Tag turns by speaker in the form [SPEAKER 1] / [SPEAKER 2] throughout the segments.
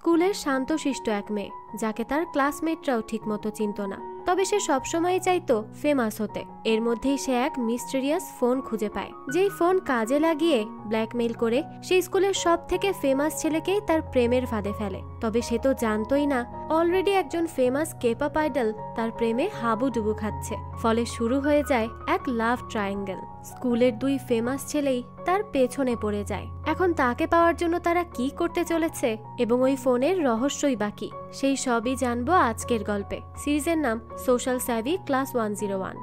[SPEAKER 1] স্কুলের শান্তশিষ্ট এক মেয়ে, যাকে তার ক্লাসমেটরাও ঠিকমতো চিনত না। তবে সে সবসময় চাইতো ফেমাস হতে। এর মধ্যেই সে এক মিস্টেরিয়াস ফোন খুঁজে পায়, যেই ফোন কাজে লাগিয়ে ব্ল্যাকমেইল করে সেই স্কুলের সব থেকে ফেমাস ছেলেকেই তার প্রেমের ফাঁদে ফেলে। তবে সে তো জানতোই না অলরেডি একজন ফেমাস কেপঅপ আইডল তার প্রেমে হাবুডুবু খাচ্ছে। ফলে শুরু হয়ে যায় এক লাভ ট্রায়াঙ্গেল। স্কুলের দুই ফেমাস ছেলেই তার পেছনে পড়ে যায়। এখন তাকে পাওয়ার জন্য তারা কি করতে চলেছে এবং ওই ফোনের রহস্যই বাকি, সেই সবই জানবো আজকের গল্পে। সিরিজের নাম সোশ্যাল স্যাভি ক্লাস 101।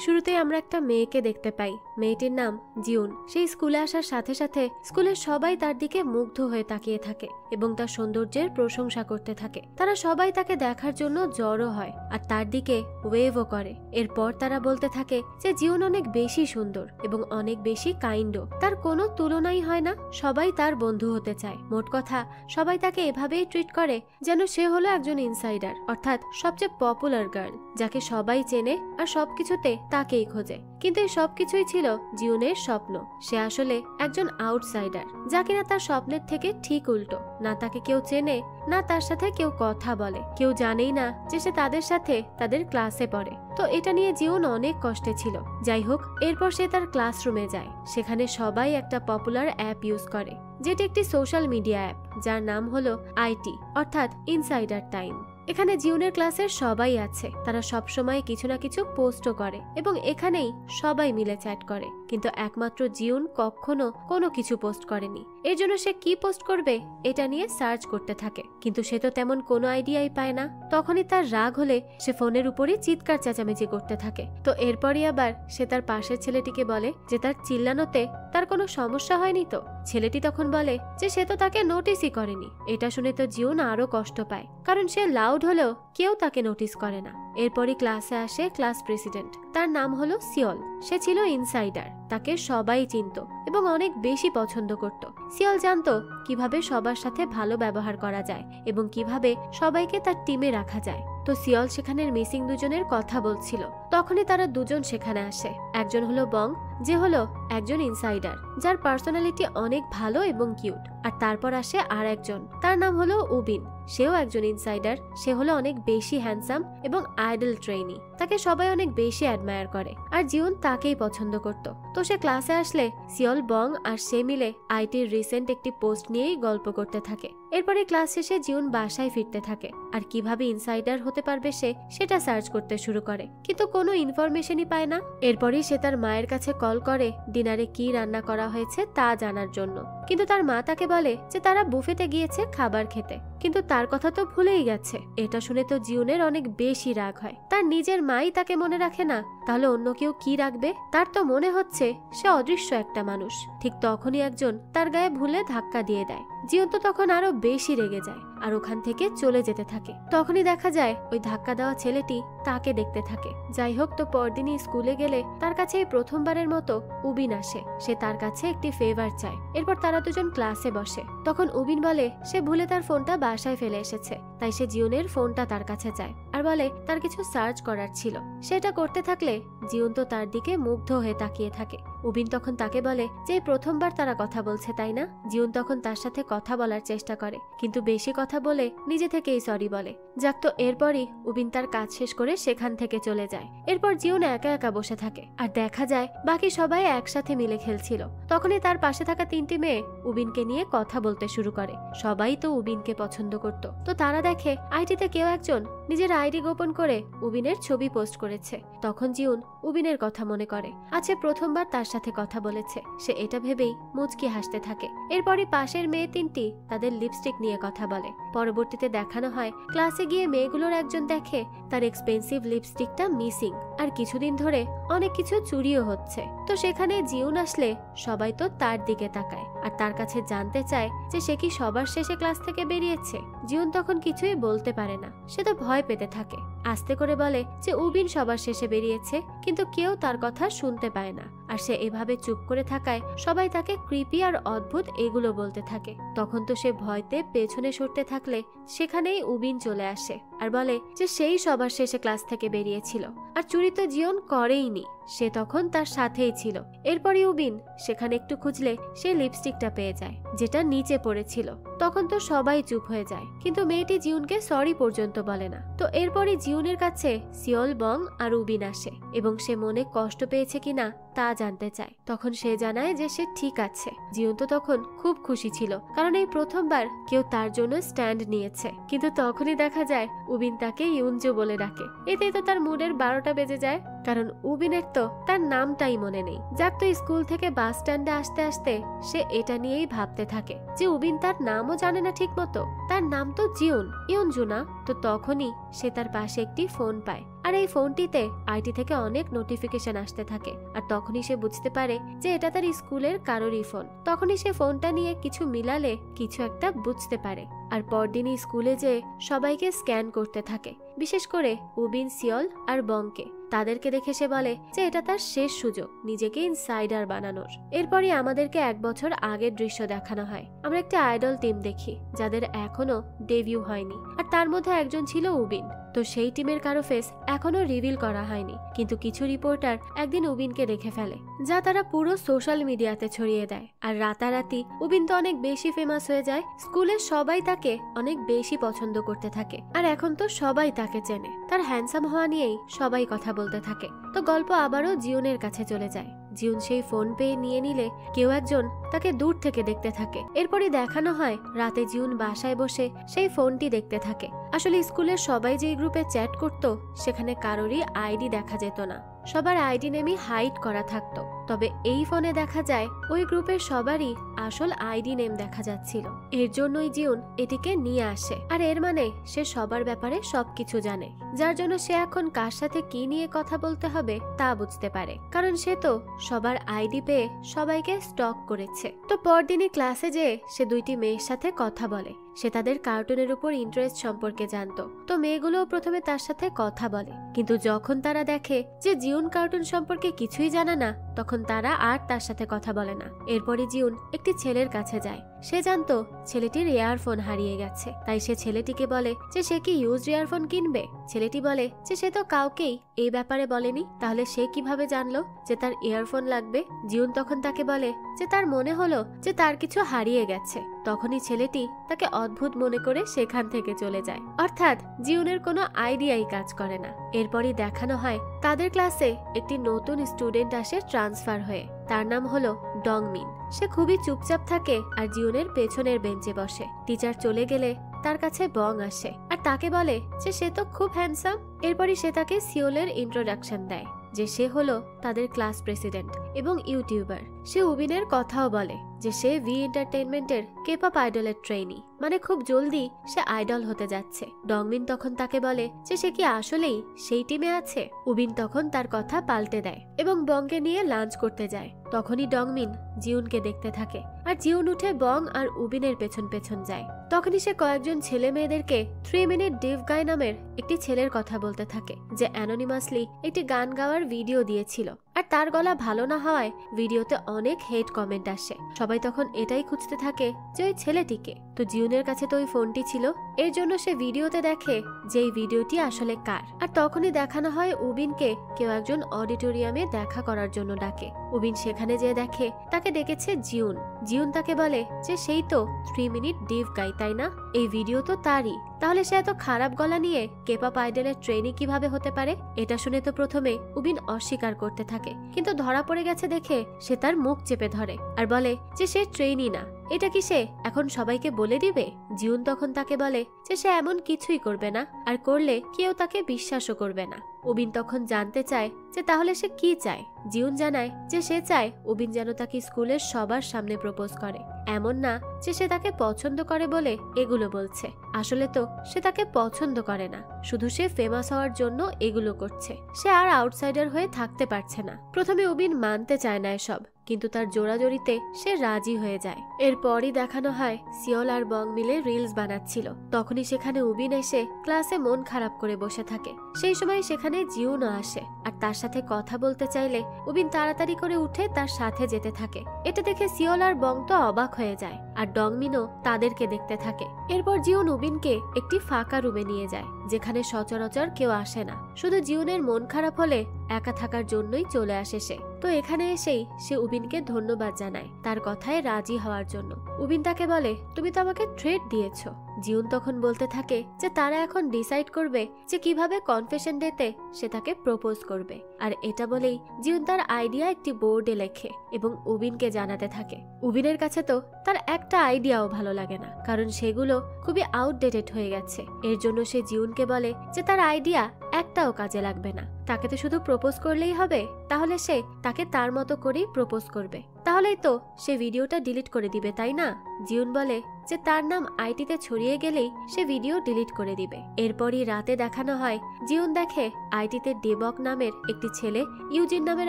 [SPEAKER 1] শুরুতেই আমরা একটা মেয়েকে দেখতে পাই। মেয়েটির নাম জিউন। সেই স্কুলে আসার সাথে সাথে স্কুলের সবাই তার দিকে মুগ্ধ হয়ে তাকিয়ে থাকে এবং তার সৌন্দর্যের প্রশংসা করতে থাকে। তারা সবাই তাকে দেখার জন্য জড়ো হয় আর তার দিকে ওয়েভও করে। এরপর তারা বলতে থাকে যে জিউন অনেক বেশি সুন্দর এবং অনেক বেশি কাইন্ডও, তার কোনো তুলনাই হয় না। সবাই তার বন্ধু হতে চায়। মোট কথা সবাই তাকে এভাবেই ট্রিট করে যেন সে হলো একজন ইনসাইডার, অর্থাৎ সবচেয়ে পপুলার গার্ল, যাকে সবাই চেনে আর সবকিছুতে তাকেই খোঁজে। কিন্তু এই সবকিছুই ছিল জিউনের স্বপ্ন। সে আসলে একজন আউটসাইডার, যা কিনা তার স্বপ্নের থেকে ঠিক উল্টো। না তাকে কেউ চেনে, না তার সাথে কেউ কথা বলে, কেউ জানেই না যে সে তাদের সাথে তাদের ক্লাসে পড়ে। তো এটা নিয়ে জিউন অনেক কষ্টে ছিল। যাই হোক, এরপর সে তার ক্লাসরুমে যায়। সেখানে সবাই একটা পপুলার অ্যাপ ইউজ করে, যেটি একটি সোশ্যাল মিডিয়া অ্যাপ, যার নাম হলো আইটি, অর্থাৎ ইনসাইডার টাইম। এখানে জিউনের ক্লাসের সবাই আছে। তারা সবসময় কিছু না কিছু পোস্টও করে এবং এখানেই সবাই মিলে চ্যাট করে। কিন্তু একমাত্র জিউন কখনো কোনো কিছু পোস্ট করেনি। এর জন্য সে কি পোস্ট করবে এটা নিয়ে সার্চ করতে থাকে, কিন্তু সে তো তেমন কোনো আইডিয়াই পায় না। তখনই তার রাগ হলে সে ফোনের উপরে চিৎকার চেঁচামেচি করতে থাকে। তো এরপরই আবার সে তার পাশের ছেলেটিকে বলে যে তার চিল্লানোতে তার কোনো সমস্যা হয়নি তো। ছেলেটি তখন বলে যে সে তো তাকে নোটিসই করেনি। এটা শুনে তো জিউন আরো কষ্ট পায়, কারণ সে লাউড হলেও কেউ তাকে নোটিস করে না। এরপরই ক্লাসে আসে ক্লাস প্রেসিডেন্ট। তার নাম হলো সিওল। সে ছিল ইনসাইডার, তাকে সবাই চিনত এবং অনেক বেশি পছন্দ করত। সিওল জানতো কিভাবে সবার সাথে ভালো ব্যবহার করা যায় এবং কিভাবে সবাইকে তার টিমে রাখা যায়। তো সিওল সেখানের মিসিং দুজনের কথা বলছিল। তখনই তারা দুজন সেখানে আসে। একজন হলো বং, যে হলো একজন ইনসাইডার, যার পার্সোনালিটি অনেক ভালো এবং কিউট। আর তারপর আসে আর একজন, তার নাম হলো উবিন। সেও একজন ইনসাইডার। সে হলো অনেক বেশি হ্যান্ডসাম এবং আইডল ট্রেনি। তাকে সবাই অনেক বেশি অ্যাডমায়ার করে আর জিউন তাকেই পছন্দ করত। তো সে ক্লাসে আসলে সিওল, বং আর সে মিলে আইটির রিসেন্ট একটি পোস্ট নিয়েই গল্প করতে থাকে। এরপরে ক্লাস শেষে জিউন বাসায় ফিরতে থাকে আর কিভাবে ইনসাইডার হতে পারবে সে সেটা সার্চ করতে শুরু করে, কিন্তু কোনো ইনফরমেশনই পায় না। এরপরই সে তার মায়ের কাছে কল করে ডিনারে কি রান্না করা হয়েছে তা জানার জন্য, কিন্তু তার মা তাকে বলে যে তারা বুফেতে গিয়েছে খাবার খেতে, কিন্তু তার কথা তো ভুলেই গেছে। এটা শুনে তো জিউনের অনেক বেশি রাগ হয়। তার নিজের মাই তাকে মনে রাখে না, তাহলে অন্য কেউ কি রাখবে? তার তো মনে হচ্ছে সে অদৃশ্য একটা মানুষ। ঠিক তখনই একজন তার গায়ে ভুলে ধাক্কা দিয়ে দেয়। জিউন তো তখন আরো বেশি রেগে যায় আর ওখান থেকে চলে যেতে থাকে। তখনই দেখা যায় ওই ধাক্কা দেওয়া ছেলেটি তাকে দেখতে থাকে। যাই হোক, তো পরদিনই স্কুলে গেলে তার কাছে এই প্রথমবারের মতো উবিন আসে। সে তার কাছে একটি ফেভার চায়। এরপর তারা দুজন ক্লাসে বসে। তখন উবিন বলে সে ভুলে তার ফোনটা বাসায় ফেলে এসেছে, তাই সে জিউনের ফোনটা তার কাছে চায় আর বলে তার কিছু সার্চ করার ছিল। সেটা করতে থাকলে জিউন তো তার দিকে মুগ্ধ হয়ে তাকিয়ে থাকে। উবিন তখন তাকে বলে যে প্রথমবার তারা কথা বলছে, তাই না? জিউন তখন তার সাথে কথা বলার চেষ্টা করে, কিন্তু বেশি কথা বলে নিজে থেকেই সরি বলে। যাক, তো এরপরই উবিন তার কাজ শেষ করে সেখান থেকে চলে যায়। এরপর জিউন একা একা বসে থাকে আর দেখা যায় বাকি সবাই একসাথে মিলে খেলছিল। তখনই তার পাশে থাকা তিনটি মেয়ে উবিনকে নিয়ে কথা বলতে শুরু করে। সবাই তো উবিনকে পছন্দ করত। তো তারা দেখে আইটিতে কেউ একজন নিজের আইডি গোপন করে উবিনের ছবি পোস্ট করেছে। তখন জিউন উবিনের কথা মনে করে, আচ্ছা প্রথমবার তার সাথে কথা বলেছে। সে এটা ভেবেই মুচকি হাসতে থাকে। এরপরই পাশের মেয়ে তিনটি তাদের লিপস্টিক নিয়ে কথা বলে। পরবর্তীতে দেখানো হয় ক্লাসে গিয়ে মেয়েগুলোর একজন দেখে তার এক্সপেন্সিভ লিপস্টিকটা মিসিং আর কিছুদিন ধরে অনেক কিছু চুরিও হচ্ছে। তো সেখানে জিউন আসলে সবাই তো তার দিকে তাকায় আর তার কাছে জানতে চায় যে সে কি সবার শেষে ক্লাস থেকে বেরিয়েছে। জিউন তখন কিছুই বলতে পারে না, সে তো ভয় পেতে থাকে। আস্তে করে বলে যে উবিন সবার শেষে বেরিয়েছে, কিন্তু কেউ তার কথা শুনতে পায় না। আর সে এভাবে চুপ করে থাকায় সবাই তাকে ক্রিপি আর অদ্ভুত এগুলো বলতে থাকে। তখন তো সে ভয়তে পেছনে সরতে থাকলে সেখানেই উবিন চলে আসে আর বলে যে সেই সবার শেষে ক্লাস থেকে বেরিয়েছিল আর চুরি তো জিউন করেইনি। সে তখন তার সাথেই ছিল। এরপরই উবিন সেখানে একটু খুঁজলে সে লিপস্টিকটা পেয়ে যায়, যেটা নিচে পড়েছিল। তখন তো সবাই চুপ হয়ে যায়, কিন্তু মেয়েটি জিউনকে সরি পর্যন্ত বলে না। তো এরপরই জিউনের কাছে সিওল, বং আর উবিন আসে এবং সে মনে কষ্ট পেয়েছে কিনা তা জানতে চায়। তখন সে জানায় যে সে ঠিক আছে। জিউন তো তখন খুব খুশি ছিল, কারণ এই প্রথমবার কেউ তার জন্য স্ট্যান্ড নিয়েছে। কিন্তু তখনই দেখা যায় উবিন তাকে ইউনজো বলে ডাকে। এতে তো তার মুডের 12টা বেজে যায়, কারণ উবিনের তো তার নামটাই মনে নেই। যাক, তো স্কুল থেকে বাস স্ট্যান্ডে আসতে আসতে সে এটা নিয়েই ভাবতে থাকে যে উবিন তার নামও জানে না ঠিক মতো। তার নাম তো জিউন, ইউনজো না। তো তখনই সে তার পাশে একটি ফোন পায়, আর এই ফোনটিতে আইটি থেকে অনেক নোটিফিকেশন আসতে থাকে। আর তখনই সে বুঝতে পারে যে এটা তার স্কুলের কারোরই ফোন। তখনই সে ফোনটা নিয়ে কিছু মিলালে কিছু একটা বুঝতে পারে, আর পরদিনই স্কুলে যেয়ে সবাইকে স্ক্যান করতে থাকে, বিশেষ করে উবিন, সিওল আর বংকে। তাদেরকে দেখে সে বলে যে এটা তার শেষ সুযোগ নিজেকে ইনসাইডার বানানোর। এরপরই আমাদেরকে 1 বছর আগের দৃশ্য দেখানো হয়। আমরা একটা আইডল টিম দেখি যাদের এখনো ডেবিউ হয়নি, আর তার মধ্যে একজন ছিল উবিন। তো সেই টিমের কারো ফেস এখনো রিভিল করা হয়নি, কিন্তু কিছু রিপোর্টার একদিন উবিনকে দেখে ফেলে, যা তারা পুরো সোশ্যাল মিডিয়াতে ছড়িয়ে দেয়। আর রাতারাতি উবিন তো অনেক বেশি ফেমাস হয়ে যায়। স্কুলের সবাই তাকে অনেক বেশি পছন্দ করতে থাকে, আর এখন তো সবাই তাকে চেনে। তার হ্যান্ডসাম হওয়া নিয়েই সবাই কথা বলতে থাকে। তো গল্প আবারও জিউনের কাছে চলে যায়। জিউন সেই ফোন পেয়ে নিয়ে নিলে কেউ একজন তাকে দূর থেকে দেখতে থাকে। এরপরই দেখানো হয় রাতে জিউন বাসায় বসে সেই ফোনটি দেখতে থাকে। আসলে স্কুলের সবাই যে গ্রুপে চ্যাট করত সেখানে কারোরই আইডি দেখা যেত না, সবার আইডি নেমই হাইড করা থাকতো। তবে এই ফোনে দেখা যায় ওই গ্রুপের সবারই আসল আইডি নেম দেখা যাচ্ছিল। এর জন্যই জিউন এটিকে নিয়ে আসে, আর এর মানে সে সবার ব্যাপারে সবকিছু জানে, যার জন্য সে এখন কার সাথে কি নিয়ে কথা বলতে হবে তা বুঝতে পারে, কারণ সে তো সবার আইডি পেয়ে সবাইকে স্টক করেছে। তো পরদিনই ক্লাসে যেয়ে সে 2টি মেয়ের সাথে কথা বলে। সে তাদের কার্টুনের উপর ইন্টারেস্ট সম্পর্কে জানতো। তো মেয়েগুলোও প্রথমে তার সাথে কথা বলে, কিন্তু যখন তারা দেখে যে জিউন কার্টুন সম্পর্কে কিছুই জানে না, তখন তারা আর তার সাথে কথা বলে না। এরপরে জিউন একটি ছেলের কাছে যায়। সে জানতো ছেলেটির ইয়ারফোন হারিয়ে গেছে, তাই সে ছেলেটিকে বলে যে সে কি ইউজড ইয়ারফোন কিনবে। ছেলেটি বলে যে সে তো কাউকেই এই ব্যাপারে বলেনি, তাহলে সে কিভাবে জানলো যে তার ইয়ারফোন লাগবে। জিউন তখন তাকে বলে যে তার মনে হলো যে তার কিছু হারিয়ে গেছে। তখনই ছেলেটি তাকে অদ্ভুত মনে করে সেখান থেকে চলে যায়। অর্থাৎ জিউনের কোনো আইডিয়াই কাজ করে না। এরপরই দেখানো হয় তাদের ক্লাসে একটি নতুন স্টুডেন্ট আসে ট্রান্সফার হয়ে। তার নাম হলো ডংমিন। সে খুবই চুপচাপ থাকে আর জিউনের পেছনের বেঞ্চে বসে। টিচার চলে গেলে তার কাছে বং আসে আর তাকে বলে যে সে তো খুব হ্যান্ডসাম। এরপরই সে তাকে সিওলের ইন্ট্রোডাকশন দেয়, যে সে হলো তাদের ক্লাস প্রেসিডেন্ট এবং ইউটিউবার। সে উবিনের কথাও বলে যে সে ভি এন্টারটেইনমেন্টের কেপঅপ আইডলের ট্রেনি, মানে খুব জলদি সে আইডল হতে যাচ্ছে। ডংমিন তখন তাকে বলে যে সে কি আসলেই সেই টিমে আছে। উবিন তখন তার কথা পাল্টে দেয় এবং বংকে নিয়ে লাঞ্চ করতে যায়। তখনই ডংমিন জিউনকে দেখতে থাকে, আর জিউন উঠে বং আর উবিনের পেছন পেছন যায়। তখনই সে কয়েকজন ছেলে মেয়েদেরকে 3 মিনিট ডিভ গাই নামের একটি ছেলের কথা বলতে থাকে, যে অ্যানোনিমাসলি একটি গান গাওয়ার ভিডিও দিয়েছিল, আর তার গলা ভালো না হওয়ায় ভিডিওতে অনেক হেট কমেন্ট আসে। সবাই তখন এটাই খুঁজতে থাকে যে ওই ছেলেটিকে। তো জিউনের কাছে তো ওই ফোনটি ছিল, এর জন্য সে ভিডিওতে দেখে যে এই ভিডিওটি আসলে কার। আর তখনই দেখানো হয় উবিনকে কেউ একজন অডিটোরিয়ামে দেখা করার জন্য ডাকে। উবিন সেখানে যেয়ে দেখে তাকে ডেকেছে জিউন। জিউন তাকে বলে যে সেই তো 3 মিনিট ডিভ গাই, তাই না? এই ভিডিও তো তারই, তাহলে সে এত খারাপ গলা নিয়ে কেপঅপ আইডলের ট্রেনি কিভাবে হতে পারে? এটা শুনে তো প্রথমে উবিন অস্বীকার করতে থাকে, কিন্তু ধরা পড়ে গেছে দেখে সে তার মুখ চেপে ধরে আর বলে যে সে ট্রেনি না। এটা কি সে এখন সবাইকে বলে দিবে? জিউন তখন তাকে বলে যে সে এমন কিছুই করবে না, আর করলে কেউ তাকে বিশ্বাসও করবে না। উবিন তখন জানতে চায় যে তাহলে সে কি চায়। জিউন জানায় যে সে চায় উবিন যেন তাকে স্কুলের সবার সামনে প্রপোজ করে, এমন না যে সে তাকে পছন্দ করে বলে এগুলো বলছে। আসলে তো সে তাকে পছন্দ করে না, শুধু সে ফেমাস হওয়ার জন্য এগুলো করছে। সে আর আউটসাইডার হয়ে থাকতে পারছে না। প্রথমে উবিন মানতে চায় না এসব, কিন্তু তার জোরাজোরিতে সে রাজি হয়ে যায়। এরপরই দেখানো হয় সিওল আর বং মিলে রিলস বানাচ্ছিল। তখনই সেখানে উবিন এসে ক্লাসে মন খারাপ করে বসে থাকে। সেই সময় সেখানে জিউনও আসে, আর তার সাথে কথা বলতে চাইলে উবিন তাড়াতাড়ি করে উঠে তার সাথে যেতে থাকে। এটা দেখে সিওল আর বং তো অবাক হয়ে যায়, আর ডংমিনও তাদেরকে দেখতে থাকে। এরপর জিউন উবিনকে একটি ফাঁকা রুমে নিয়ে যায়, যেখানে সচরাচর কেউ আসে না। শুধু জিউনের মন খারাপ হলে একা থাকার জন্যই চলে আসে সে। তো এখানে এসেই সে উবিনকে ধন্যবাদ জানায় তার কথায় রাজি হওয়ার জন্য। উবিন তাকে বলে, তুমি তো আমাকে থ্রেট দিয়েছো। জিউন তখন বলতে থাকে যে তারা এখন ডিসাইড করবে যে কিভাবে কনফেশন ডেতে সে তাকে প্রপোজ করবে। আর এটা বলেই জিউন তার আইডিয়া একটি বোর্ডে লেখে এবং উবিনকে জানাতে থাকে। উবিনের কাছে তো তার একটা আইডিয়াও ভালো লাগে না, কারণ সেগুলো খুবই আউটডেটেড হয়ে গেছে। এর জন্য সে জিউনকে বলে যে তার আইডিয়া একটাও কাজে লাগবে না, তাকে তো শুধু প্রপোজ করলেই হবে। তাহলে সে তাকে তার মতো করেই প্রপোজ করবে। তাহলেই তো সে ভিডিওটা ডিলিট করে দিবে, তাই না? জিউন বলে যে তার নাম আইটিতে ছড়িয়ে গেলেই সে ভিডিও ডিলিট করে দিবে। এরপরই রাতে দেখানো হয় জিউন দেখে আইটিতে ডেবক নামের একটি ছেলে ইউজিন নামের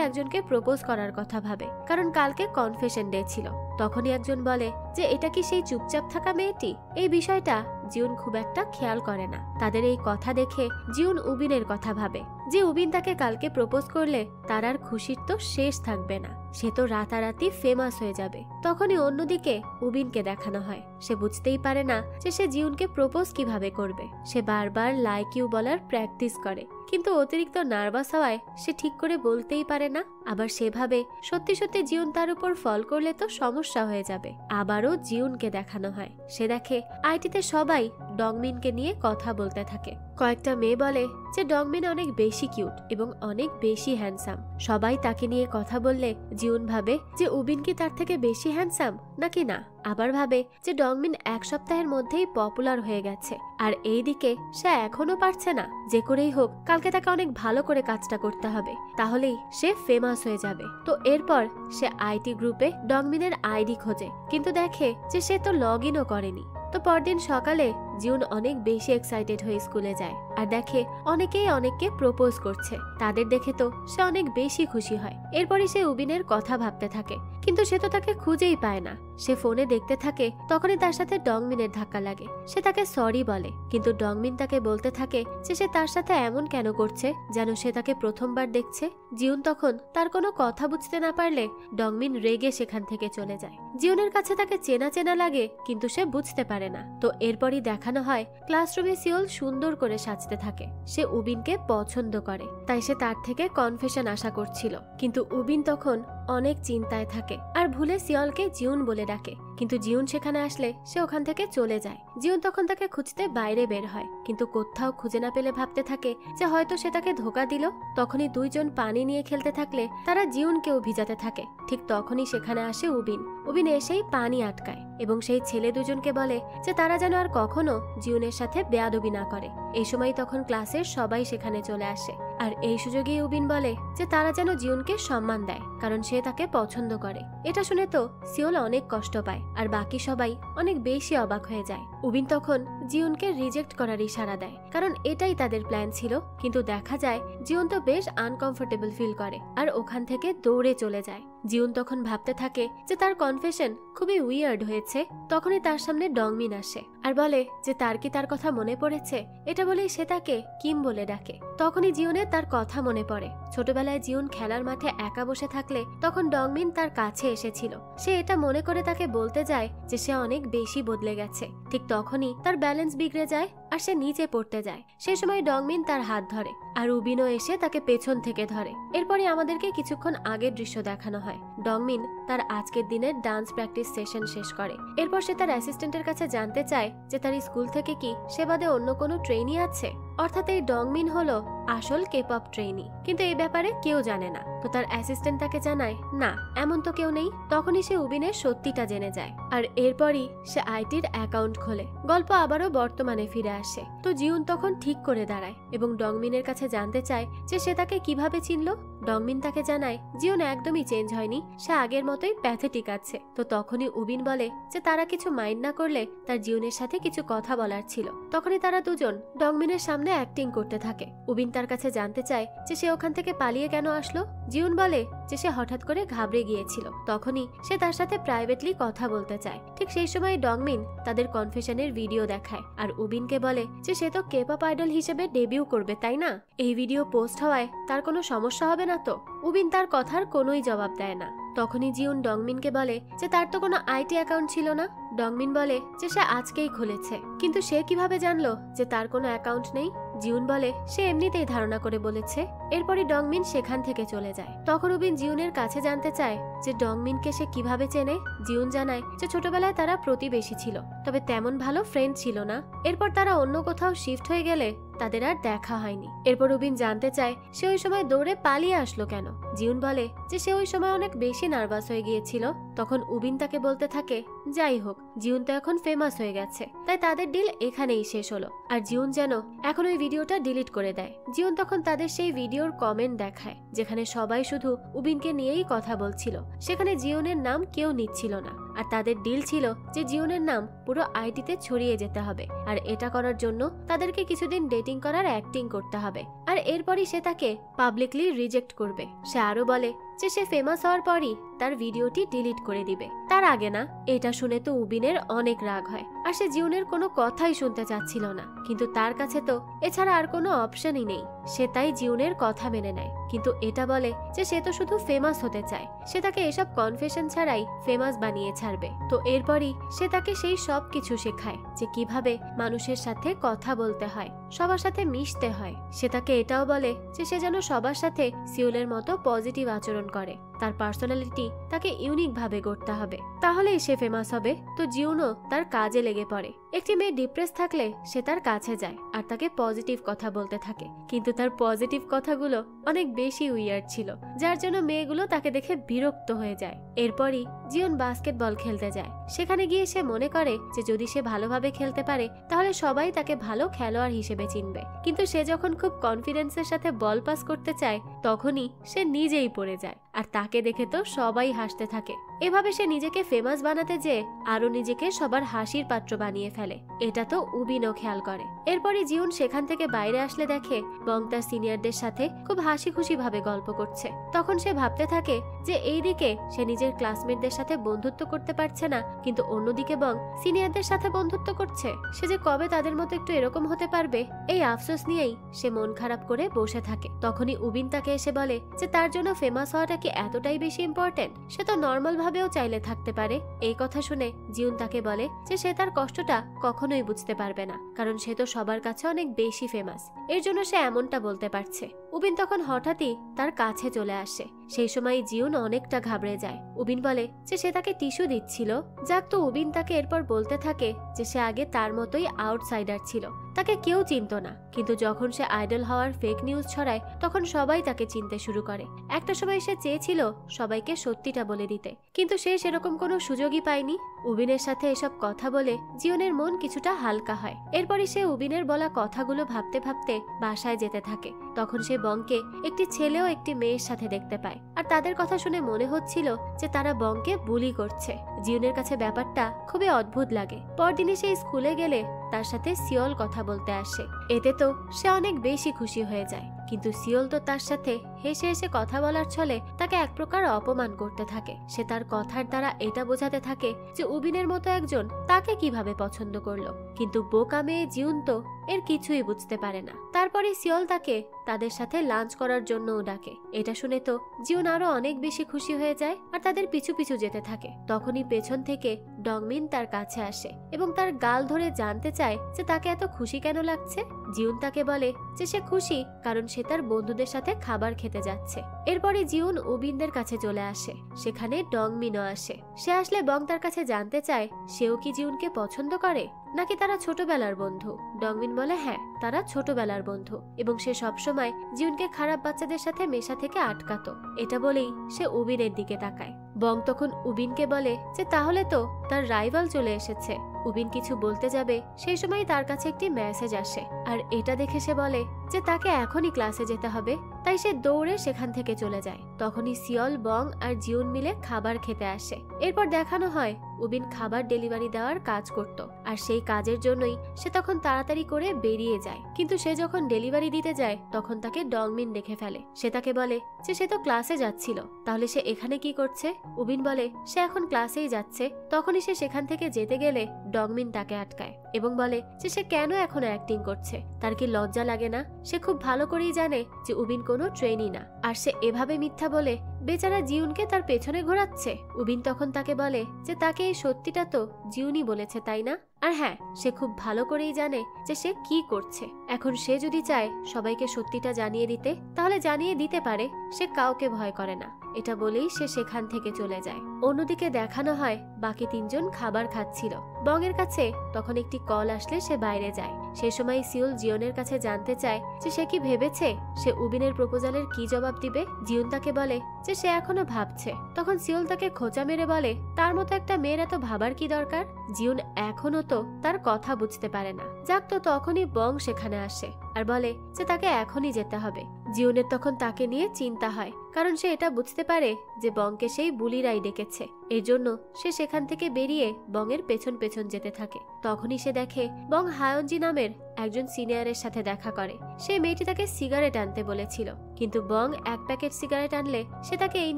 [SPEAKER 1] একজনকে প্রপোজ করার কথা ভাবে, কারণ কালকে কনফেশন ডে ছিল। তখনই একজন বলে যে এটা কি সেই চুপচাপ থাকা মেয়েটি? এই বিষয়টা জিউন খুব একটা খেয়াল করে না। তাদের এই কথা দেখে জিউন উবিনের কথা ভাবে যে উবিন তাকে কালকে প্রপোজ করলে তার আর খুশির তো শেষ থাকবে না, সে তো রাতারাতি ফেমাস হয়ে যাবে। তখনই অন্যদিকে উবিনকে দেখানো হয় সে বুঝতেই পারে না যে সে জিউনকে প্রপোজ কিভাবে করবে। সে বারবার লাইক ইউ বলার প্র্যাকটিস করে, কিন্তু অতিরিক্ত নার্ভাস হওয়ায় সে ঠিক করে বলতেই পারে না। আবার সেভাবে সত্যি সত্যি জিউন তার উপর ফল করলে তো সমস্যা হয়ে যাবে। আবারও জিউনকে দেখানো হয় সে দেখে আইটিতে সবাই ডংমিনকে নিয়ে কথা বলতে থাকে। কয়েকটা মেয়ে বলে যে ডংমিন অনেক বেশি কিউট এবং অনেক বেশি হ্যান্ডসাম। সবাই তাকে নিয়ে কথা বললে জিউন ভাবে যে উবিন কি তার থেকে বেশি হ্যান্ডসাম নাকি না। আবার ভাবে যে ডংমিন এক সপ্তাহের মধ্যেই পপুলার হয়ে গেছে, আর এইদিকে সে এখনো পারছে না। যে করেই হোক কালকে তাকে অনেক ভালো করে কাজটা করতে হবে, তাহলেই সে ফেমাস হয়ে যাবে। তো এরপর সে আইটি গ্রুপে ডংমিনের আইডি খোঁজে, কিন্তু দেখে যে সে তো লগ ইনও করেনি। তো পরদিন সকালে জিউন অনেক বেশি এক্সাইটেড হয়ে স্কুলে যায় আর দেখে অনেকেই অনেককে প্রপোজ করছে। তাদের দেখে তো সে অনেক বেশি খুশি হয়। এরপরই সে উবিনের কথা ভাবতে থাকে, কিন্তু সে তো তাকে খুঁজেই পায় না। সে ফোনে দেখতে থাকে, তখনই তার সাথে ডংমিনের ধাক্কা লাগে। সে তাকে সরি বলে, কিন্তু ডংমিন তাকে বলতে থাকে যে সে তার সাথে এমন কেন করছে যেন সে তাকে প্রথমবার দেখছে। জিউন তখন তার কোনো কথা বুঝতে না পারলে ডংমিন রেগে সেখান থেকে চলে যায়। জিউনের কাছে তাকে চেনা চেনা লাগে, কিন্তু সে বুঝতে পারে না। তো এরপরই দেখানো হয় ক্লাসরুমে সিওল সুন্দর করে সাজতে থাকে। সে উবিনকে পছন্দ করে, তাই সে তার থেকে কনফেশন আশা করছিল। কিন্তু উবিন তখন অনেক চিন্তায় থাকে আর ভুলে সিওলকে জিউন বলে ডাকে। কিন্তু জিউন সেখানে আসলে সে ওখান থেকে চলে যায়। জিউন তখন তাকে খুঁজতে বাইরে বের হয়, কিন্তু কোথাও খুঁজে না পেলে ভাবতে থাকে যে হয়তো সে তাকে ধোকা দিল। তখনই দুইজন পানি নিয়ে খেলতে থাকলে তারা জিউনকেও ভিজাতে থাকে। ঠিক তখনই সেখানে আসে উবিন। উবিন এসেই পানি আটকায় এবং সেই ছেলে দুজনকে বলে যে তারা যেন আর কখনো জিউনের সাথে বেয়াদবি না করে। এই সময় তখন ক্লাসের সবাই সেখানে চলে আসে, আর এই সুযোগেই উবিন বলে যে তারা যেন জিউনকে সম্মান দেয়, কারণ সে তাকে পছন্দ করে। এটা শুনে তো সিওল অনেক কষ্ট পায় আর বাকি সবাই অনেক বেশি অবাক হয়ে যায়। উবিন তখন জিউনকে রিজেক্ট করার ইশারা দেয়, কারণ এটাই তাদের প্ল্যান ছিল। কিন্তু দেখা যায় জিউন তো বেশ আনকমফোর্টেবল ফিল করে আর ওখান থেকে দৌড়ে চলে যায়। জিউন তখন ভাবতে থাকে যে তার কনফেশন খুবই উইয়ার্ড হয়েছে। তখনই তার সামনে ডংমিন আসে আর বলে যে তার কি তার কথা মনে পড়েছে। এটা বলেই সে তাকে কিম বলে ডাকে। তখনই জিউনের তার কথা মনে পড়ে। ছোটবেলায় জিউন খেলার মাঠে একা বসে থাকলে তখন ডংমিন তার কাছে এসেছিল। সে এটা মনে করে তাকে বলতে যায় যে সে অনেক বেশি বদলে গেছে। ঠিক তখনই তার ব্যালেন্স বিগড়ে যায় আর সে নিচে পড়তে যায়। সে সময় ডংমিন তার হাত ধরে আর উবিনও এসে তাকে পেছন থেকে ধরে। এরপরই আমাদেরকে কিছুক্ষণ আগের দৃশ্য দেখানো হয়। ডংমিন তার আজকের দিনের ডান্স প্র্যাকটিস সেশন শেষ করে। এরপর সে তার অ্যাসিস্ট্যান্টের কাছে জানতে চায় যে তার স্কুল থেকে কি সে বাদে অন্য কোনো ট্রেনি আছে। অর্থাৎ এই ডংমিন হলো আসল কেপপ ট্রেনি, কিন্তু এই ব্যাপারে কেউ জানে না। তো তার অ্যাসিস্ট্যান্ট তাকে জানায় না, এমন তো কেউ নেই। তখনই সে উবিনের সত্যিটা জেনে যায় আর এরপরই সে আইটির অ্যাকাউন্ট খোলে। গল্প আবারও বর্তমানে ফিরে আসে। তো জিউন তখন ঠিক করে দাঁড়ায় এবং ডংমিনের কাছে জানতে চায় যে সে তাকে কিভাবে চিনল। ডংমিন তাকে জানায় জিউন একদমই চেঞ্জ হয়নি, সে আগের মতোই প্যাথেটিক আছে। তো তখনই উবিন বলে যে তারা কিছু মাইন্ড না করলে তার জিউনের সাথে কিছু কথা বলার ছিল। তখনই তারা দুজন ডংমিনের সামনে অ্যাক্টিং করতে থাকে। উবিন তার কাছে জানতে চায় যে সে ওখান থেকে পালিয়ে কেন আসলো। জিউন বলে যে সে হঠাৎ করে ঘাবড়ে গিয়েছিল। তখনই সে তার সাথে প্রাইভেটলি কথা বলতে চায়। ঠিক সেই সময় ডংমিন তাদের কনফেশনের ভিডিও দেখায় আর উবিনকে বলে যে সে তো কেপপ আইডল হিসেবে ডেবিউ করবে, তাই না? এই ভিডিও পোস্ট হওয়ায় তার কোনো সমস্যা হবে না তো? উবিন তার কথার কোনোই জবাব দেয় না। তখনই জিউন ডংমিনকে বলে যে তার তো কোনো আইটি অ্যাকাউন্ট ছিল না। ডংমিন বলে যে সে আজকেই খুলেছে, কিন্তু সে কিভাবে জানলো যে তার কোনো অ্যাকাউন্ট নেই। জিউন বলে সে এমনিতেই ধারণা করে বলেছে। এরপরই ডংমিন সেখান থেকে চলে যায়। তখন উবিন জিউনের কাছে জানতে চায় যে ডংমিনকে সে কিভাবে চেনে। জিউন জানায় যে ছোটবেলায় তারা প্রতিবেশী ছিল, তবে তেমন ভালো ফ্রেন্ড ছিল না। এরপর তারা অন্য কোথাও শিফট হয়ে গেলে তাদের আর দেখা হয়নি। এরপর উবিন জানতে চায় সে ওই সময় দৌড়ে পালিয়ে আসলো কেন। জিউন বলে যে সে ওই সময় অনেক বেশি নার্ভাস হয়ে গিয়েছিল। তখন উবিন তাকে বলতে থাকে যাই হোক, জিউন তো এখন ফেমাস হয়ে গেছে, তাই তাদের ডিল এখানেই শেষ হলো। আর জিউন যেন এখন ওই ভিডিওটা ডিলিট করে দেয়। জিউন তখন তাদের সেই ভিডিওর কমেন্ট দেখায় যেখানে সবাই শুধু উবিনকে নিয়েই কথা বলছিল। সেখানে জিউনের নাম কেউ নিচ্ছিল না। আর তাদের ডিল ছিল যে জিউনের নাম পুরো আইডিতে ছড়িয়ে যেতে হবে, আর এটা করার জন্য তাদেরকে কিছুদিন ডেটিং করার অ্যাক্টিং করতে হবে। আর এরপরই সে তাকে পাবলিকলি রিজেক্ট করবে। সে আরো বলে যে সে ফেমাস হওয়ার পরই তার ভিডিওটি ডিলিট করে দিবে, তার আগে না। এটা শুনে তো উবিনের অনেক রাগ হয়, আর সে জিউনের কোনো কথাই শুনতে চাচ্ছিল না। কিন্তু তার কাছে তো এছাড়া আর কোনো অপশনই নেই। সে তাই জিউনের কথা মেনে নেয়, কিন্তু এটা বলে যে সে তো শুধু ফেমাস হতে চায়। সে তাকে এসব কনফেশন ছাড়াই ফেমাস বানিয়ে ছাড়বে। তো এরপরই সে তাকে সেই সব কিছু শেখায় যে কিভাবে মানুষের সাথে কথা বলতে হয়, সবার সাথে মিশতে হয়। সে তাকে এটাও বলে যে সে যেন সবার সাথে সিউলের মতো পজিটিভ আচরণ করে। তার পার্সোনালিটি তাকে ইউনিক ভাবে গড়তে হবে, তাহলেই সে ফেমাস হবে। তো জিউনও তার কাজে লেগে পড়ে। একটি মেয়ে ডিপ্রেস থাকলে সে তার কাছে যায় আর তাকে পজিটিভ কথা বলতে থাকে, কিন্তু তার পজিটিভ কথাগুলো অনেক বেশি উইয়ার্ড ছিল, যার জন্য মেয়েগুলো তাকে দেখে বিরক্ত হয়ে যায়। এরপরই জিউন বাস্কেটবল খেলতে যায়। সেখানে গিয়ে সে মনে করে যে যদি সে ভালোভাবে খেলতে পারে তাহলে সবাই তাকে ভালো খেলোয়াড় হিসেবে চিনবে। কিন্তু সে যখন খুব কনফিডেন্সের সাথে বল পাস করতে চায় তখনই সে নিজেই পড়ে যায়, আর তাকে দেখে তো সবাই হাসতে থাকে। এভাবে সে নিজেকে ফেমাস বানাতে যেয়ে আরো নিজেকে সবার হাসির পাত্র বানিয়ে ফেলে। এটা তো উবিনও খেয়াল করে। এরপরই জিউন সেখান থেকে বাইরে আসলে দেখে বং তার সিনিয়রদের সাথে খুব হাসি খুশি ভাবে গল্প করছে। তখন সে ভাবতে থাকে যে এইদিকে সে নিজের ক্লাসমেটদের সাথে বন্ধুত্ব করতে পারছে না, কিন্তু অন্যদিকে বং সিনিয়রদের সাথে বন্ধুত্ব করছে। সে যে কবে তাদের মতো একটু এরকম হতে পারবে, এই আফসোস নিয়েই সে মন খারাপ করে বসে থাকে। তখনই উবিন তাকে এসে বলে যে তার জন্য ফেমাস হওয়াটা কি এতটাই বেশি ইম্পর্টেন্ট? সে তো নর্মাল ভাবেও চাইলে থাকতে পারে। এই কথা শুনে জিউন তাকে বলে যে সে তার কষ্টটা কখনোই বুঝতে পারবে না, কারণ সে তো সবার কাছে অনেক বেশি ফেমাস, এর জন্য সে এমনটা বলতে পারছে। উবিন তখন হঠাৎই তার কাছে চলে আসে। সেই সময় জিউন অনেকটা ঘাবড়ে যায়। উবিন বলে যে সে তাকে টিস্যু দিচ্ছিল। যাক, তো উবিন তাকে এরপর বলতে থাকে যে সে আগে তার মতোই আউটসাইডার ছিল, তাকে কেউ চিনত না। কিন্তু যখন সে আইডল হওয়ার ফেক নিউজ ছড়ায় তখন সবাই তাকে চিনতে শুরু করে। একটা সময় সে চেয়েছিল সবাইকে সত্যিটা বলে দিতে, কিন্তু সে সেরকম কোনো সুযোগই পায়নি। উবিনের সাথে এসব কথা বলে জিউনের মন কিছুটা হালকা হয়। এরপরই সে উবিনের বলা কথাগুলো ভাবতে ভাবতে বাসায় যেতে থাকে। তখন সে বংকে একটি ছেলে ও একটি মেয়ের সাথে দেখতে পায়, আর তাদের কথা শুনে মনে হচ্ছিল যে তারা বংকে বুলি করছে। জিউনের কাছে ব্যাপারটা খুবই অদ্ভুত লাগে। পরদিনই সে স্কুলে গেলে তার সাথে সিওল কথা বলতে আসে। এতে তো সে অনেক বেশি খুশি হয়ে যায়, কিন্তু সিওল তো তার সাথে হেসে হেসে কথা বলার ছলে তাকে এক প্রকার অপমান করতে থাকে। সে তার কথার দ্বারা এটা বোঝাতে থাকে যে উবিনের মতো একজন তাকে কিভাবে পছন্দ করলো, কিন্তু বোকা মেয়ে জিউন তো এর কিছুই বুঝতে পারে না। তারপরে সিওল তাকে তাদের সাথে লাঞ্চ করার জন্যও ডাকে। এটা শুনে তো জিউন আরো অনেক বেশি খুশি হয়ে যায় আর তাদের পিছু পিছু যেতে থাকে। তখনই পেছন থেকে ডংমিন তার কাছে আসে এবং তার গাল ধরে জানতে চায় যে তাকে এত খুশি কেন লাগছে। জিউন তাকে বলে যে সে খুশি কারণ সে তার বন্ধুদের সাথে খাবার খেতে যাচ্ছে। এরপরে জিউন উবিনদের কাছে চলে আসে। সেখানে ডংমিনও আসে। সে আসলে বং তার কাছে জানতে চায় সেও কি জিউনকে পছন্দ করে নাকি তারা ছোটবেলার বন্ধু। ডংমিন বলে হ্যাঁ, তারা ছোটবেলার বন্ধু এবং সে সবসময় জিউনকে খারাপ বাচ্চাদের সাথে মেশা থেকে আটকাতো। এটা বলেই সে উবিনের দিকে তাকায়। বং তখন উবিনকে বলে যে তাহলে তো তার রাইভাল চলে এসেছে। উবিন কিছু বলতে যাবে সেই সময় তার কাছে একটি মেসেজ আসে, আর এটা দেখে সে বলে যে তাকে এখনই ক্লাসে যেতে হবে। তাই সে দৌড়ে সেখান থেকে চলে যায়। তখনই সিওল, বং আর জিউন মিলে খাবার খেতে আসে। এরপর দেখানো হয় উবিন খাবার ডেলিভারি দেওয়ার কাজ করত, আর সেই কাজের জন্যই সে তখন তাড়াতাড়ি করে বেরিয়ে যায়। কিন্তু সে যখন ডেলিভারি দিতে যায় তখন তাকে ডংমিন দেখে ফেলে। সে তাকে বলে যে সে তো ক্লাসে যাচ্ছিল, তাহলে সে এখানে কি করছে? উবিন বলে সে এখন ক্লাসেই যাচ্ছে। তখনই সে সেখান থেকে যেতে গেলে ডংমিন তাকে আটকায় এবং বলে যে সে কেন এখনো অ্যাক্টিং করছে, তার কি লজ্জা লাগে না? সে খুব ভালো করেই জানে যে উবিন কোনো ট্রেনি না, আর সে এভাবে মিথ্যা বলে বেচারা জিউনকে তার পেছনে ঘোরাচ্ছে। উবিন তখন তাকে বলে যে তাকে এই সত্যিটা তো জিউনই বলেছে, তাই না? আর হ্যাঁ, সে খুব ভালো করেই জানে যে সে কি করছে। এখন সে যদি চায় সবাইকে সত্যিটা জানিয়ে দিতে, তাহলে জানিয়ে দিতে পারে, সে কাউকে ভয় করে না। এটা বলেই সে সেখান থেকে চলে যায়। অন্যদিকে দেখানো হয় বাকি তিনজন খাবার খাচ্ছিল। বংয়ের কাছে তখন একটি কল আসলে সে বাইরে যায়। সে সময় সিউল জিওনের কাছে জানতে চায় যে সে কি ভেবেছে সে উবিনের প্রপোজালের কি জবাব দিবে। জিউন তাকে বলে যে সে এখনো ভাবছে। তখন সিউল তাকে খোঁচা মেরে বলে তার মতো একটা মেয়ের এত ভাবার কি দরকার। জিউন এখনো তো তার কথা বুঝতে পারে না। যাক, তো তখনই বং সেখানে আসে আর বলে যে তাকে এখনই যেতে হবে। জিউনের তখন তাকে নিয়ে চিন্তা হয়, কারণ সে এটা বুঝতে পারে যে বংকে সেই বুলিরাই ডেকেছে। এর জন্য সে সেখান থেকে বেরিয়ে বংয়ের পেছন পেছন যেতে থাকে। তখনই সে দেখে বং হায়নজি নামের একজন সিনিয়রের সাথে দেখা করে। সে মেয়েটি তাকে সিগারেট আনতে বলেছিল, কিন্তু বং এক প্যাকেট সিগারেট আনলে সে তাকে এই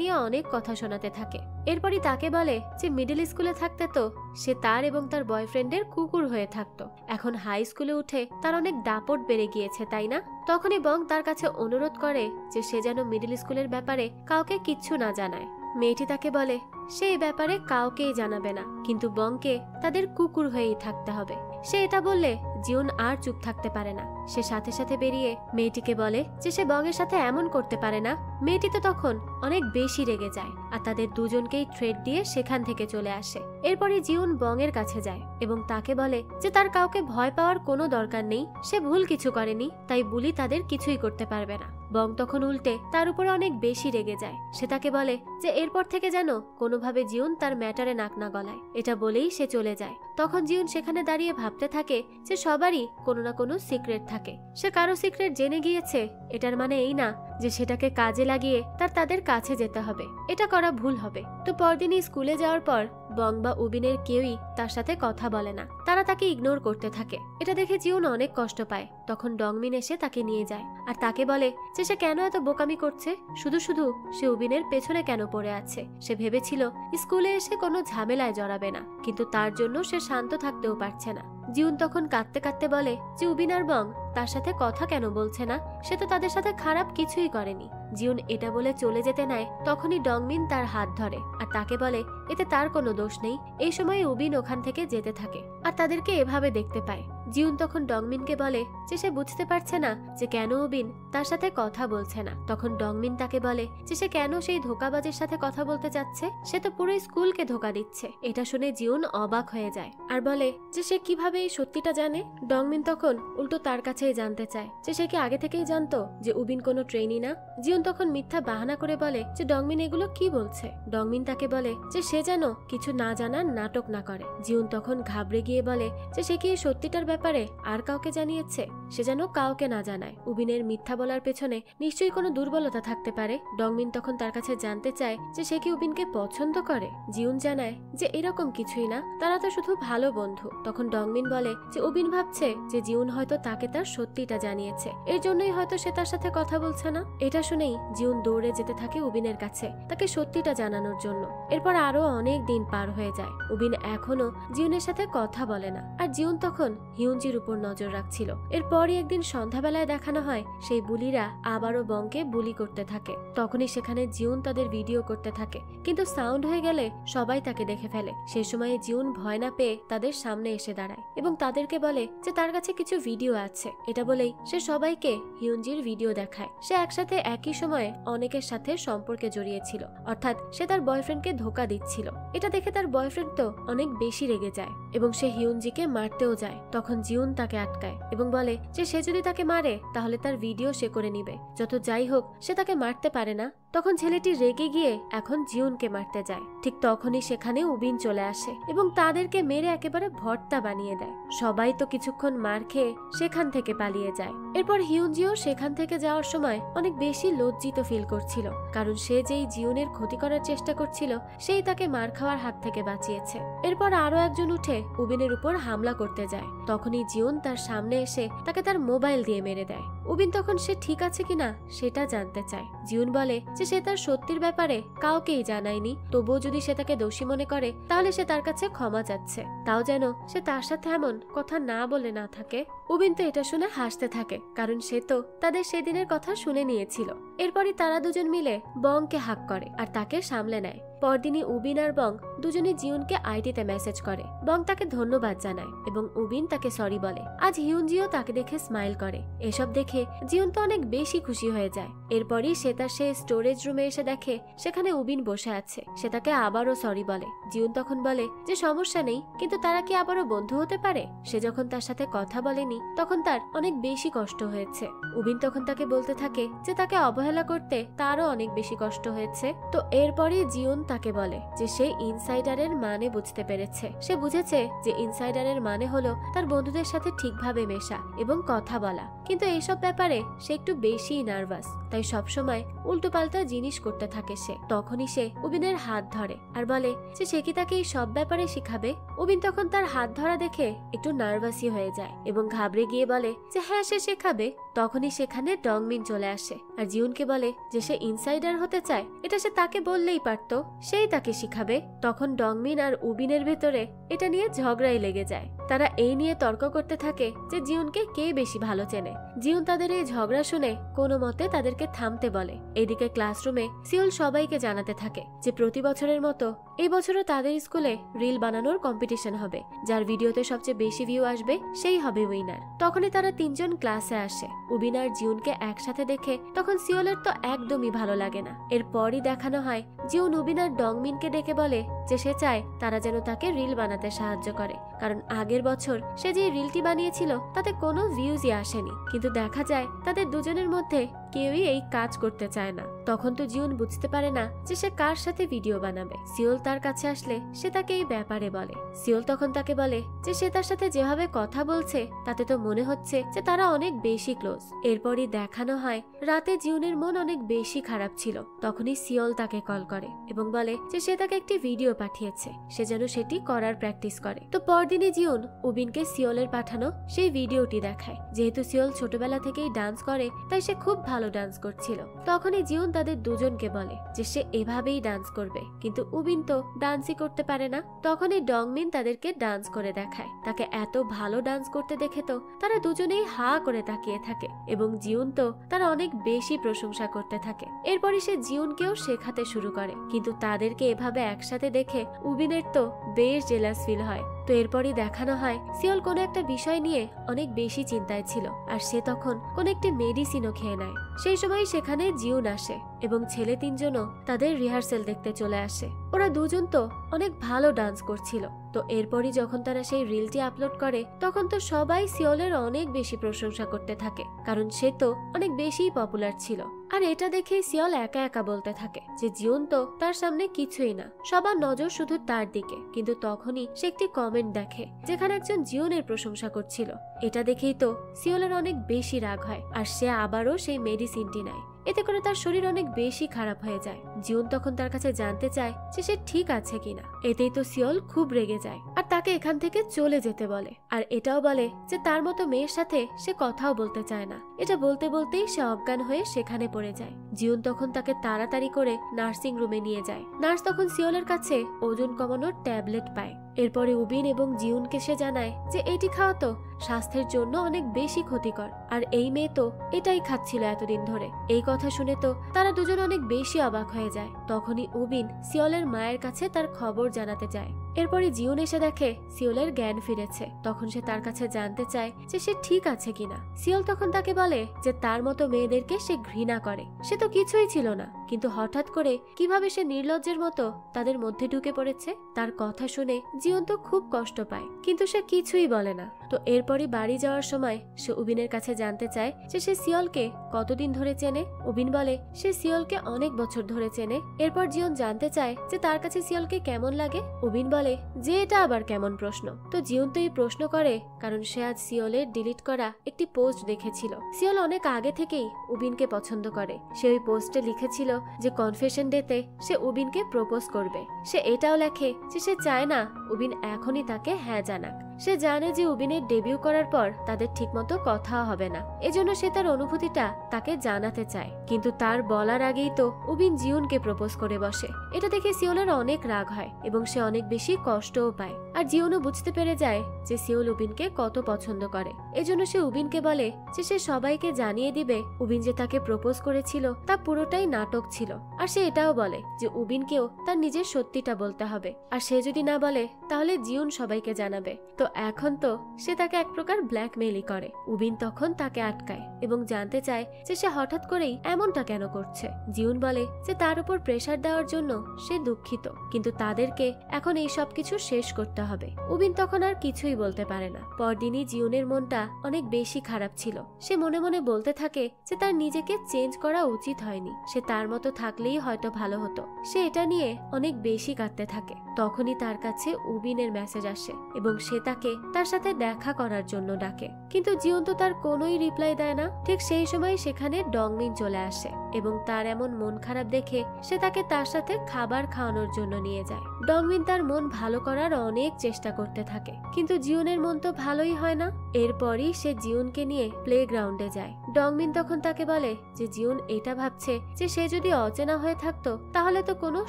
[SPEAKER 1] নিয়ে অনেক কথা শোনাতে থাকে। এরপরই তাকে বলে যে মিডল স্কুলে থাকতে তো সে তার এবং তার বয়ফ্রেন্ডের কুকুর হয়ে থাকতো, এখন হাই স্কুলে উঠে তার অনেক দাপট বেড়ে গিয়েছে, তাই না? তখনই বং তার কাছে অনুরোধ করে যে সে যেন মিডল স্কুলের ব্যাপারে কাউকে কিচ্ছু না জানায়। মেয়েটি তাকে বলে সে এই ব্যাপারে কাউকেই জানাবে না, কিন্তু বংকে তাদের কুকুর হয়েই থাকতে হবে। সে এটা বললে জিউন আর চুপ থাকতে পারে না। সে সাথে সাথে বেরিয়ে মেয়েটিকে বলে যে সে বংয়ের সাথে এমন করতে পারে না। মেয়েটি তো তখন অনেক বেশি রেগে যায় আর তাদের দুজনকেই থ্রেট দিয়ে সেখান থেকে চলে আসে। এরপরে জিউন বংয়ের কাছে যায় এবং তাকে বলে যে তার কাউকে ভয় পাওয়ার কোনো দরকার নেই, সে ভুল কিছু করেনি, তাই বুলি তাদের কিছুই করতে পারবে না। বং তখন উল্টে তার উপরে অনেক বেশি রেগে যায়। সে তাকে বলে যে এরপর থেকে যেন কোনোভাবে জিউন তার ম্যাটারে নাক না গলায়। এটা বলেই সে চলে যায়। তখন জিউন সেখানে দাঁড়িয়ে ভাবতে থাকে যে সবারই কোনো না কোনো সিক্রেট থাকে। সে কারো সিক্রেট জেনে গিয়েছে, এটার মানে এই না যে সেটাকে কাজে লাগিয়ে তাদের কাছে যেতে হবে। এটা করা ভুল হবে। তো পরদিনই স্কুলে যাওয়ার পর বং বা উবিনের কেউই তার সাথে কথা বলে না, তারা তাকে ইগনোর করতে থাকে। এটা দেখে জিউন অনেক কষ্ট পায়। তখন ডংমিন এসে তাকে নিয়ে যায় আর তাকে বলে যে সে কেন এত বোকামি করছে, শুধু শুধু সে উবিনের পেছনে কেন পড়ে আছে। সে ভেবেছিল স্কুলে এসে কোনো ঝামেলায় জড়াবে না, কিন্তু তার জন্য সে শান্ত থাকতেও পারছে না। জিউন তখন কাঁদতে কাঁদতে বলে যে উবিন আর বং তার সাথে কথা কেন বলছে না, সে তো তাদের সাথে খারাপ কিছুই করেনি। জিউন এটা বলে চলে যেতে নেয়, তখনই ডংমিন তার হাত ধরে আর তাকে বলে এতে তার কোনো দোষ নেই। এই সময় উবিন ওখান থেকে যেতে থাকে আর তাদেরকে এভাবে দেখতে পায়। জিউন তখন ডংমিনকে বলে যে সে বুঝতে পারছে না যে কেন উবিন তার সাথে কথা বলছে না। তখন ডংমিন তাকে বলে যে সে কেন সেই ধোকাবাজের সাথে কথা বলতে চাচ্ছে, সে তো পুরো স্কুলকে ধোকা দিচ্ছে। এটা শুনে জিউন অবাক হয়ে যায় আর বলে যে সে কিভাবে এই সত্যিটা জানে। ডংমিন তখন উল্টো তার কাছেই জানতে চায় যে সে কি আগে থেকেই জানতো যে উবিন কোনো ট্রেনি না। জিউন তখন মিথ্যা বাহানা করে বলে যে ডংমিন এগুলো কি বলছে। ডংমিন তাকে বলে যে সে যেন কিছু না জানার নাটক না করে। জিউন তখন ঘাবড়ে গিয়ে বলে যে সে কি সত্যিটার ব্যাপারে আর কাউকে জানিয়েছে, সে যেন কাউকে না জানায়। উবিনের মিথ্যা বলার পেছনে নিশ্চয়ই কোনো দুর্বলতা থাকতে পারে। ডংমিন তখন তার কাছে জানতে চায় যে সে কি উবিনকে পছন্দ করে। জিউন জানায় যে এরকম কিছুই না, তারা তো শুধু ভালো বন্ধু। তখন ডংমিন বলে যে উবিন ভাবছে যে জিউন হয়তো তাকে তার সত্যিটা জানিয়েছে, এর জন্যই হয়তো সে তার সাথে কথা বলছে না। এটা শুনেই জিউন দৌড়ে যেতে থাকে উবিনের কাছে তাকে সত্যিটা জানানোর জন্য। এরপর আরো অনেক দিন পার হয়ে যায়। উবিন এখনো জিউনের সাথে কথা বলে না আর জিউন তখন হিউনজির উপর নজর রাখছিল। এরপরই একদিন সন্ধ্যাবেলায় দেখানো হয় সেই বুলিরা আবারও বংকে বুলি করতে থাকে। তখনই সেখানে জিউন তাদের ভিডিও করতে থাকে, কিন্তু সাউন্ড হয়ে গেলে সবাই তাকে দেখে ফেলে। সেই সময় জিউন ভয় না পেয়ে তাদের সামনে এসে দাঁড়ায় এবং তাদেরকে বলে যে তার কাছে কিছু ভিডিও আছে। এটা বলেই সে সবাইকে হিউনজির ভিডিও দেখায়। সে একসাথে একই সময়ে অনেকের সাথে সম্পর্কে জড়িয়েছিল, অর্থাৎ সে তার বয়ফ্রেন্ডকে ধোকা দিচ্ছিল। এটা দেখে তার বয়ফ্রেন্ড তো অনেক বেশি রেগে যায় এবং সে হিউনজিকে মারতেও যায়। তখন জিউন তাকে আটকায় এবং বলে যে সে যদি তাকে মারে তাহলে তার ভিডিও সে করে নিবে। যত যাই হোক সে তাকে মারতে পারে না। তখন ছেলেটি রেগে গিয়ে এখন জিউনকে মারতে যায়। ঠিক তখনই সেখানে উবিন চলে আসে এবং তাদেরকে মেরে একেবারে ভর্তা বানিয়ে দেয়। সবাই তো কিছুক্ষণ মার খেয়ে সেখান থেকে পালিয়ে যায়। এরপর হিউনজিও সেখান থেকে যাওয়ার সময় অনেক বেশি লজ্জিত ফিল করছিল, কারণ সে যেই জিউনের ক্ষতি করার চেষ্টা করছিল সেই তাকে মার খাওয়ার হাত থেকে বাঁচিয়েছে। এরপর আরো একজন উঠে উবিনের উপর হামলা করতে যায়। তখনই জিউন তার সামনে এসে তাকে তার মোবাইল দিয়ে মেরে দেয়। উবিন তখন সে ঠিক আছে কিনা সেটা জানতে চায়। জিউন বলে যে সে তার সত্যির ব্যাপারে কাউকেই জানায়নি, তবুও যদি সে তাকে দোষী মনে করে তাহলে সে তার কাছে ক্ষমা চাচ্ছে, তাও যেন সে তার সাথে এমন কথা না বলে না থাকে। উবিন তো এটা শুনে হাসতে থাকে, কারণ সে তো তাদের সেদিনের কথা শুনে নিয়েছিল। এরপরই তারা দুজন মিলে বংকে হাক করে আর তাকে সামলে নেয়। পরদিনই উবিন আর বং দুজনে জিউনকে আইডিতে মেসেজ করে। বং তাকে ধন্যবাদ জানায় এবং উবিন তাকে সরি বলে। আজ হিউনজিও তাকে দেখে স্মাইল করে। এসব দেখে জিউন তো অনেক বেশি খুশি হয়ে যায়। এরপরই সে তার সেই স্টোরেজ রুমে এসে দেখে সেখানে উবিন বসে আছে। সে তাকে আবারও সরি বলে। জিউন তখন বলে যে সমস্যা নেই, কিন্তু তারা কি আবারও বন্ধু হতে পারে? সে যখন তার সাথে কথা বলেনি তখন তার অনেক বেশি কষ্ট হয়েছে। উবিন তখন তাকে বলতে থাকে যে তাকে অবহেলা করতে তারও অনেক বেশি কষ্ট হয়েছে। তো এরপরই জিউন তাকে বলে যে সে ইনসাইডারের মানে বুঝতে পেরেছে। সে বুঝেছে যে ইনসাইডারের মানে হলো তার বন্ধুদের সাথে ঠিকভাবে মেশা এবং কথা বলা, কিন্তু এইসব ব্যাপারে সে একটু বেশি নার্ভাস, তাই সবসময় উল্টোপাল্টা জিনিস করতে থাকে সে। তখনই সে উবিনের হাত ধরে আর বলে যে সে কি তাকে এই সব ব্যাপারে শিখাবে। উবিন তখন তার হাত ধরা দেখে একটু নার্ভাসই হয়ে যায় এবং ঘাবড়ে গিয়ে বলে যে হ্যাঁ সে শেখাবে। তখনই সেখানে ডংমিন চলে আসে আর জিউনকে বলে যে সে ইনসাইডার হতে চায়, এটা সে তাকে বললেই পারতো, সেই তাকে শিখাবে। তখন ডংমিন আর উবিনের ভেতরে এটা নিয়ে ঝগড়াই লেগে যায়। তারা এই নিয়ে তর্ক করতে থাকে যে জিউনকে কে বেশি ভালো চেনে। জিউন তাদের এই ঝগড়া শুনে কোনো মতে তাদেরকে থামতে বলে। এদিকে ক্লাসরুমে সিওল সবাইকে জানাতে থাকে যে প্রতি বছরের মতো এই বছরও তাদের স্কুলে রিল বানানোর কম্পিটিশন হবে, যার ভিডিওতে সবচেয়ে বেশি ভিউ আসবে সেই হবে উইনার। তখনই তারা তিনজন ক্লাসে আসে। উবিন আর জিউনকে একসাথে দেখে তখন সিওলের তো একদমই ভালো লাগে না। এরপরই দেখানো হয় জিউন উবিন আর ডংমিনকে ডেকে বলে যে সে চায় তারা যেন তাকে রিল বানাতে সাহায্য করে, কারণ আগের বছর সে যে রিলটি বানিয়েছিল তাতে কোনো ভিউজই আসেনি, কিন্তু দেখা যায় তাদের দুজনের মধ্যে কেউই এই কাজ করতে চায় না। তখন তো জিউন বুঝতে পারে না যে সে কার সাথে ভিডিও বানাবে। সিওল তার কাছে আসলে সে তাকে এই ব্যাপারে বলে। সিওল তখন তাকে বলে যে সে তার সাথে যেভাবে কথা বলছে তাতে তো মনে হচ্ছে যে তারা অনেক বেশি ক্লোজ। এরপরই দেখানো হয় রাতে জিউনের মন অনেক বেশি খারাপ ছিল। তখনই সিওল তাকে কল করে এবং বলে যে সে তাকে একটি ভিডিও পাঠিয়েছে, সে যেন সেটি করার প্র্যাকটিস করে। তো পরদিনই জিউন উবিনকে সিওলের পাঠানো সেই ভিডিওটি দেখায়। যেহেতু সিওল ছোটবেলা থেকেই ডান্স করে তাই সে খুব ভালো ডান্স করছিল। তখনই জিউন তাদের দুজনকে বলে যে সে এভাবেই ডান্স করবে, কিন্তু উবিন তো ডান্সই করতে পারে না। তখনই ডংমিন তাদেরকে ডান্স করে দেখায়। তাকে এত ভালো ডান্স করতে দেখে তো তারা দুজনেই হা করে তাকিয়ে থাকে এবং জিউন তো তারা অনেক বেশি প্রশংসা করতে থাকে। এরপরই সে জিউনকেও শেখাতে শুরু করে, কিন্তু তাদেরকে এভাবে একসাথে দেখে উবিনের তো বেশ জেলাস ফিল হয়। তো এরপরই দেখানো হয় সিওল কোনো একটা বিষয় নিয়ে অনেক বেশি চিন্তায় ছিল আর সে তখন কোন একটি মেডিসিনও খেয়ে নেয়। সেই সময় সেখানে জিউন আসে এবং ছেলে তিনজনও তাদের রিহার্সেল দেখতে চলে আসে। ওরা দুজন তো অনেক ভালো ডান্স করছিল। তো এরপরই যখন তারা সেই রিলটি আপলোড করে তখন তো সবাই সিওলের অনেক বেশি প্রশংসা করতে থাকে, কারণ সে তো অনেক বেশি পপুলার ছিল। আর এটা দেখে সিওল একা একা বলতে থাকে যে জিউন তো তার সামনে কিছুই না, সবার নজর শুধু তার দিকে। কিন্তু তখনই সে একটি কমেন্ট দেখে যেখানে একজন জিউনের প্রশংসা করছিল। এটা দেখেই তো সিওলের অনেক বেশি রাগ হয় আর সে আবারও সেই মেডিসিনটি নেয়। এতে করে তার শরীর অনেক বেশি খারাপ হয়ে যায়। জিউন তখন তার কাছে জানতে চায় যে সে ঠিক আছে কিনা। এতেই তো সিওল খুব রেগে যায় আর তাকে এখান থেকে চলে যেতে বলে। আর এটাও বলে যে তার মতো মেয়ের সাথে সে কথাও বলতে চায় না। এটা বলতে বলতেই সে অজ্ঞান হয়ে সেখানে পড়ে যায়। জিউন তখন তাকে তাড়াতাড়ি করে নার্সিং রুমে নিয়ে যায়। নার্স তখন সিওলের কাছে ওজন কমানোর ট্যাবলেট পায়। এরপরে উবিন এবং জিউনকে সে জানায় যে এটি খাওয়া তো স্বাস্থ্যের জন্য অনেক বেশি ক্ষতিকর, আর এই মেয়ে তো এটাই খাচ্ছিল এতদিন ধরে। এই কথা শুনে তো তারা দুজন অনেক বেশি অবাক হয়ে যায়। তখনই উবিন সিওলের মায়ের কাছে তার খবর জানাতে যায়। এরপরে জিউন এসে দেখে সিওলের জ্ঞান ফিরেছে। তখন সে তার কাছে জানতে চায় যে সে ঠিক আছে কিনা। সিওল তখন তাকে বলে যে তার মতো মেয়েদেরকে সে ঘৃণা করে। সে তো কিছুই ছিল না, কিন্তু হঠাৎ করে কিভাবে সে নির্লজ্জের মতো তাদের মধ্যে ঢুকে পড়েছে। তার কথা শুনে জিউন তো খুব কষ্ট পায়, কিন্তু সে কিছুই বলে না। তো তো এরপরই বাড়ি যাওয়ার সময় সে উবিনের কাছে জানতে চায় যে সে সিওলকে কতদিন ধরে চেনে। উবিন বলে সে সিওলকে অনেক বছর ধরে চেনে। এরপর জিউন জানতে চায় যে তার কাছে সিওলকে কেমন লাগে। উবিন বলে যে এটা আবার কেমন প্রশ্ন। তো জিউন তো এই প্রশ্ন করে কারণ সে আজ সিওলের ডিলিট করা একটি পোস্ট দেখেছিল। সিওল অনেক আগে থেকেই উবিনকে পছন্দ করে। সে ওই পোস্টে লিখেছিল যে কনফেশন ডেতে সে উবিনকে প্রপোজ করবে। সে এটাও লেখে যে সে চায় না উবিন এখনই তাকে হ্যাঁ জানাক। সে জানে যে উবিনের ডেবিউ করার পর তাদের ঠিকমতো কথা হবে না, এজন্য সে তার অনুভূতিটা তাকে জানাতে চায়। কিন্তু তার বলার আগেই তো উবিন জিউনকে প্রপোজ করে বসে। এটা দেখে সিওলের অনেক রাগ হয় এবং সে অনেক বেশি কষ্টও পায়। আর জিউনও বুঝতে পেরে যায় যে সিওল উবিনকে কত পছন্দ করে। এজন্য সে উবিনকে বলে যে সে সবাইকে জানিয়ে দিবে উবিন যে তাকে প্রপোজ করেছিল তা পুরোটাই নাটক ছিল। আর সে এটাও বলে যে উবিনকেও তার নিজের সত্যিটা বলতে হবে, আর সে যদি না বলে তাহলে জিউন সবাইকে জানাবে। তো এখন তো সে তাকে এক প্রকার ব্ল্যাকমেইলই করে। উবিন তখন তাকে আটকায় এবং জানতে চায় যে সে হঠাৎ করেই এমনটা কেন করছে। জিউন বলে যে তার উপর প্রেসার দেওয়ার জন্য সে দুঃখিত, কিন্তু তাদেরকে এখন এই সব কিছু শেষ করতে হবে। উবিন তখন আর কিছুই বলতে পারে না। পরদিনই জিউনের মনটা অনেক বেশি খারাপ ছিল। সে মনে মনে বলতে থাকে যে তার নিজেকে চেঞ্জ করা উচিত হয়নি, সে তার মতো থাকলেই হয়তো ভালো হতো। সে এটা নিয়ে অনেক বেশি কাঁদতে থাকে। তখনই তার কাছে উবিনের মেসেজ আসে এবং সে তাকে তার সাথে দেখা করার জন্য ডাকে, কিন্তু জিউন তো তার কোনোই রিপ্লাই দেয় না। ঠিক সেই সময় সেখানে ডংমিন চলে আসে এবং তার এমন মন খারাপ দেখে সে তাকে তার সাথে খাবার খাওয়ানোর জন্য নিয়ে যায়। ডংমিন তার মন ভালো করার অনেক চেষ্টা করতে থাকে, কিন্তু জিউনের মন তো ভালোই হয় না। এরপরই সে জিউনকে নিয়ে প্লেগ্রাউন্ডে যায়। ডংমিন তখন তাকে বলে যে জিউন এটা ভাবছে যে সে যদি অচেনা হয়ে থাকতো তাহলে তো কোনো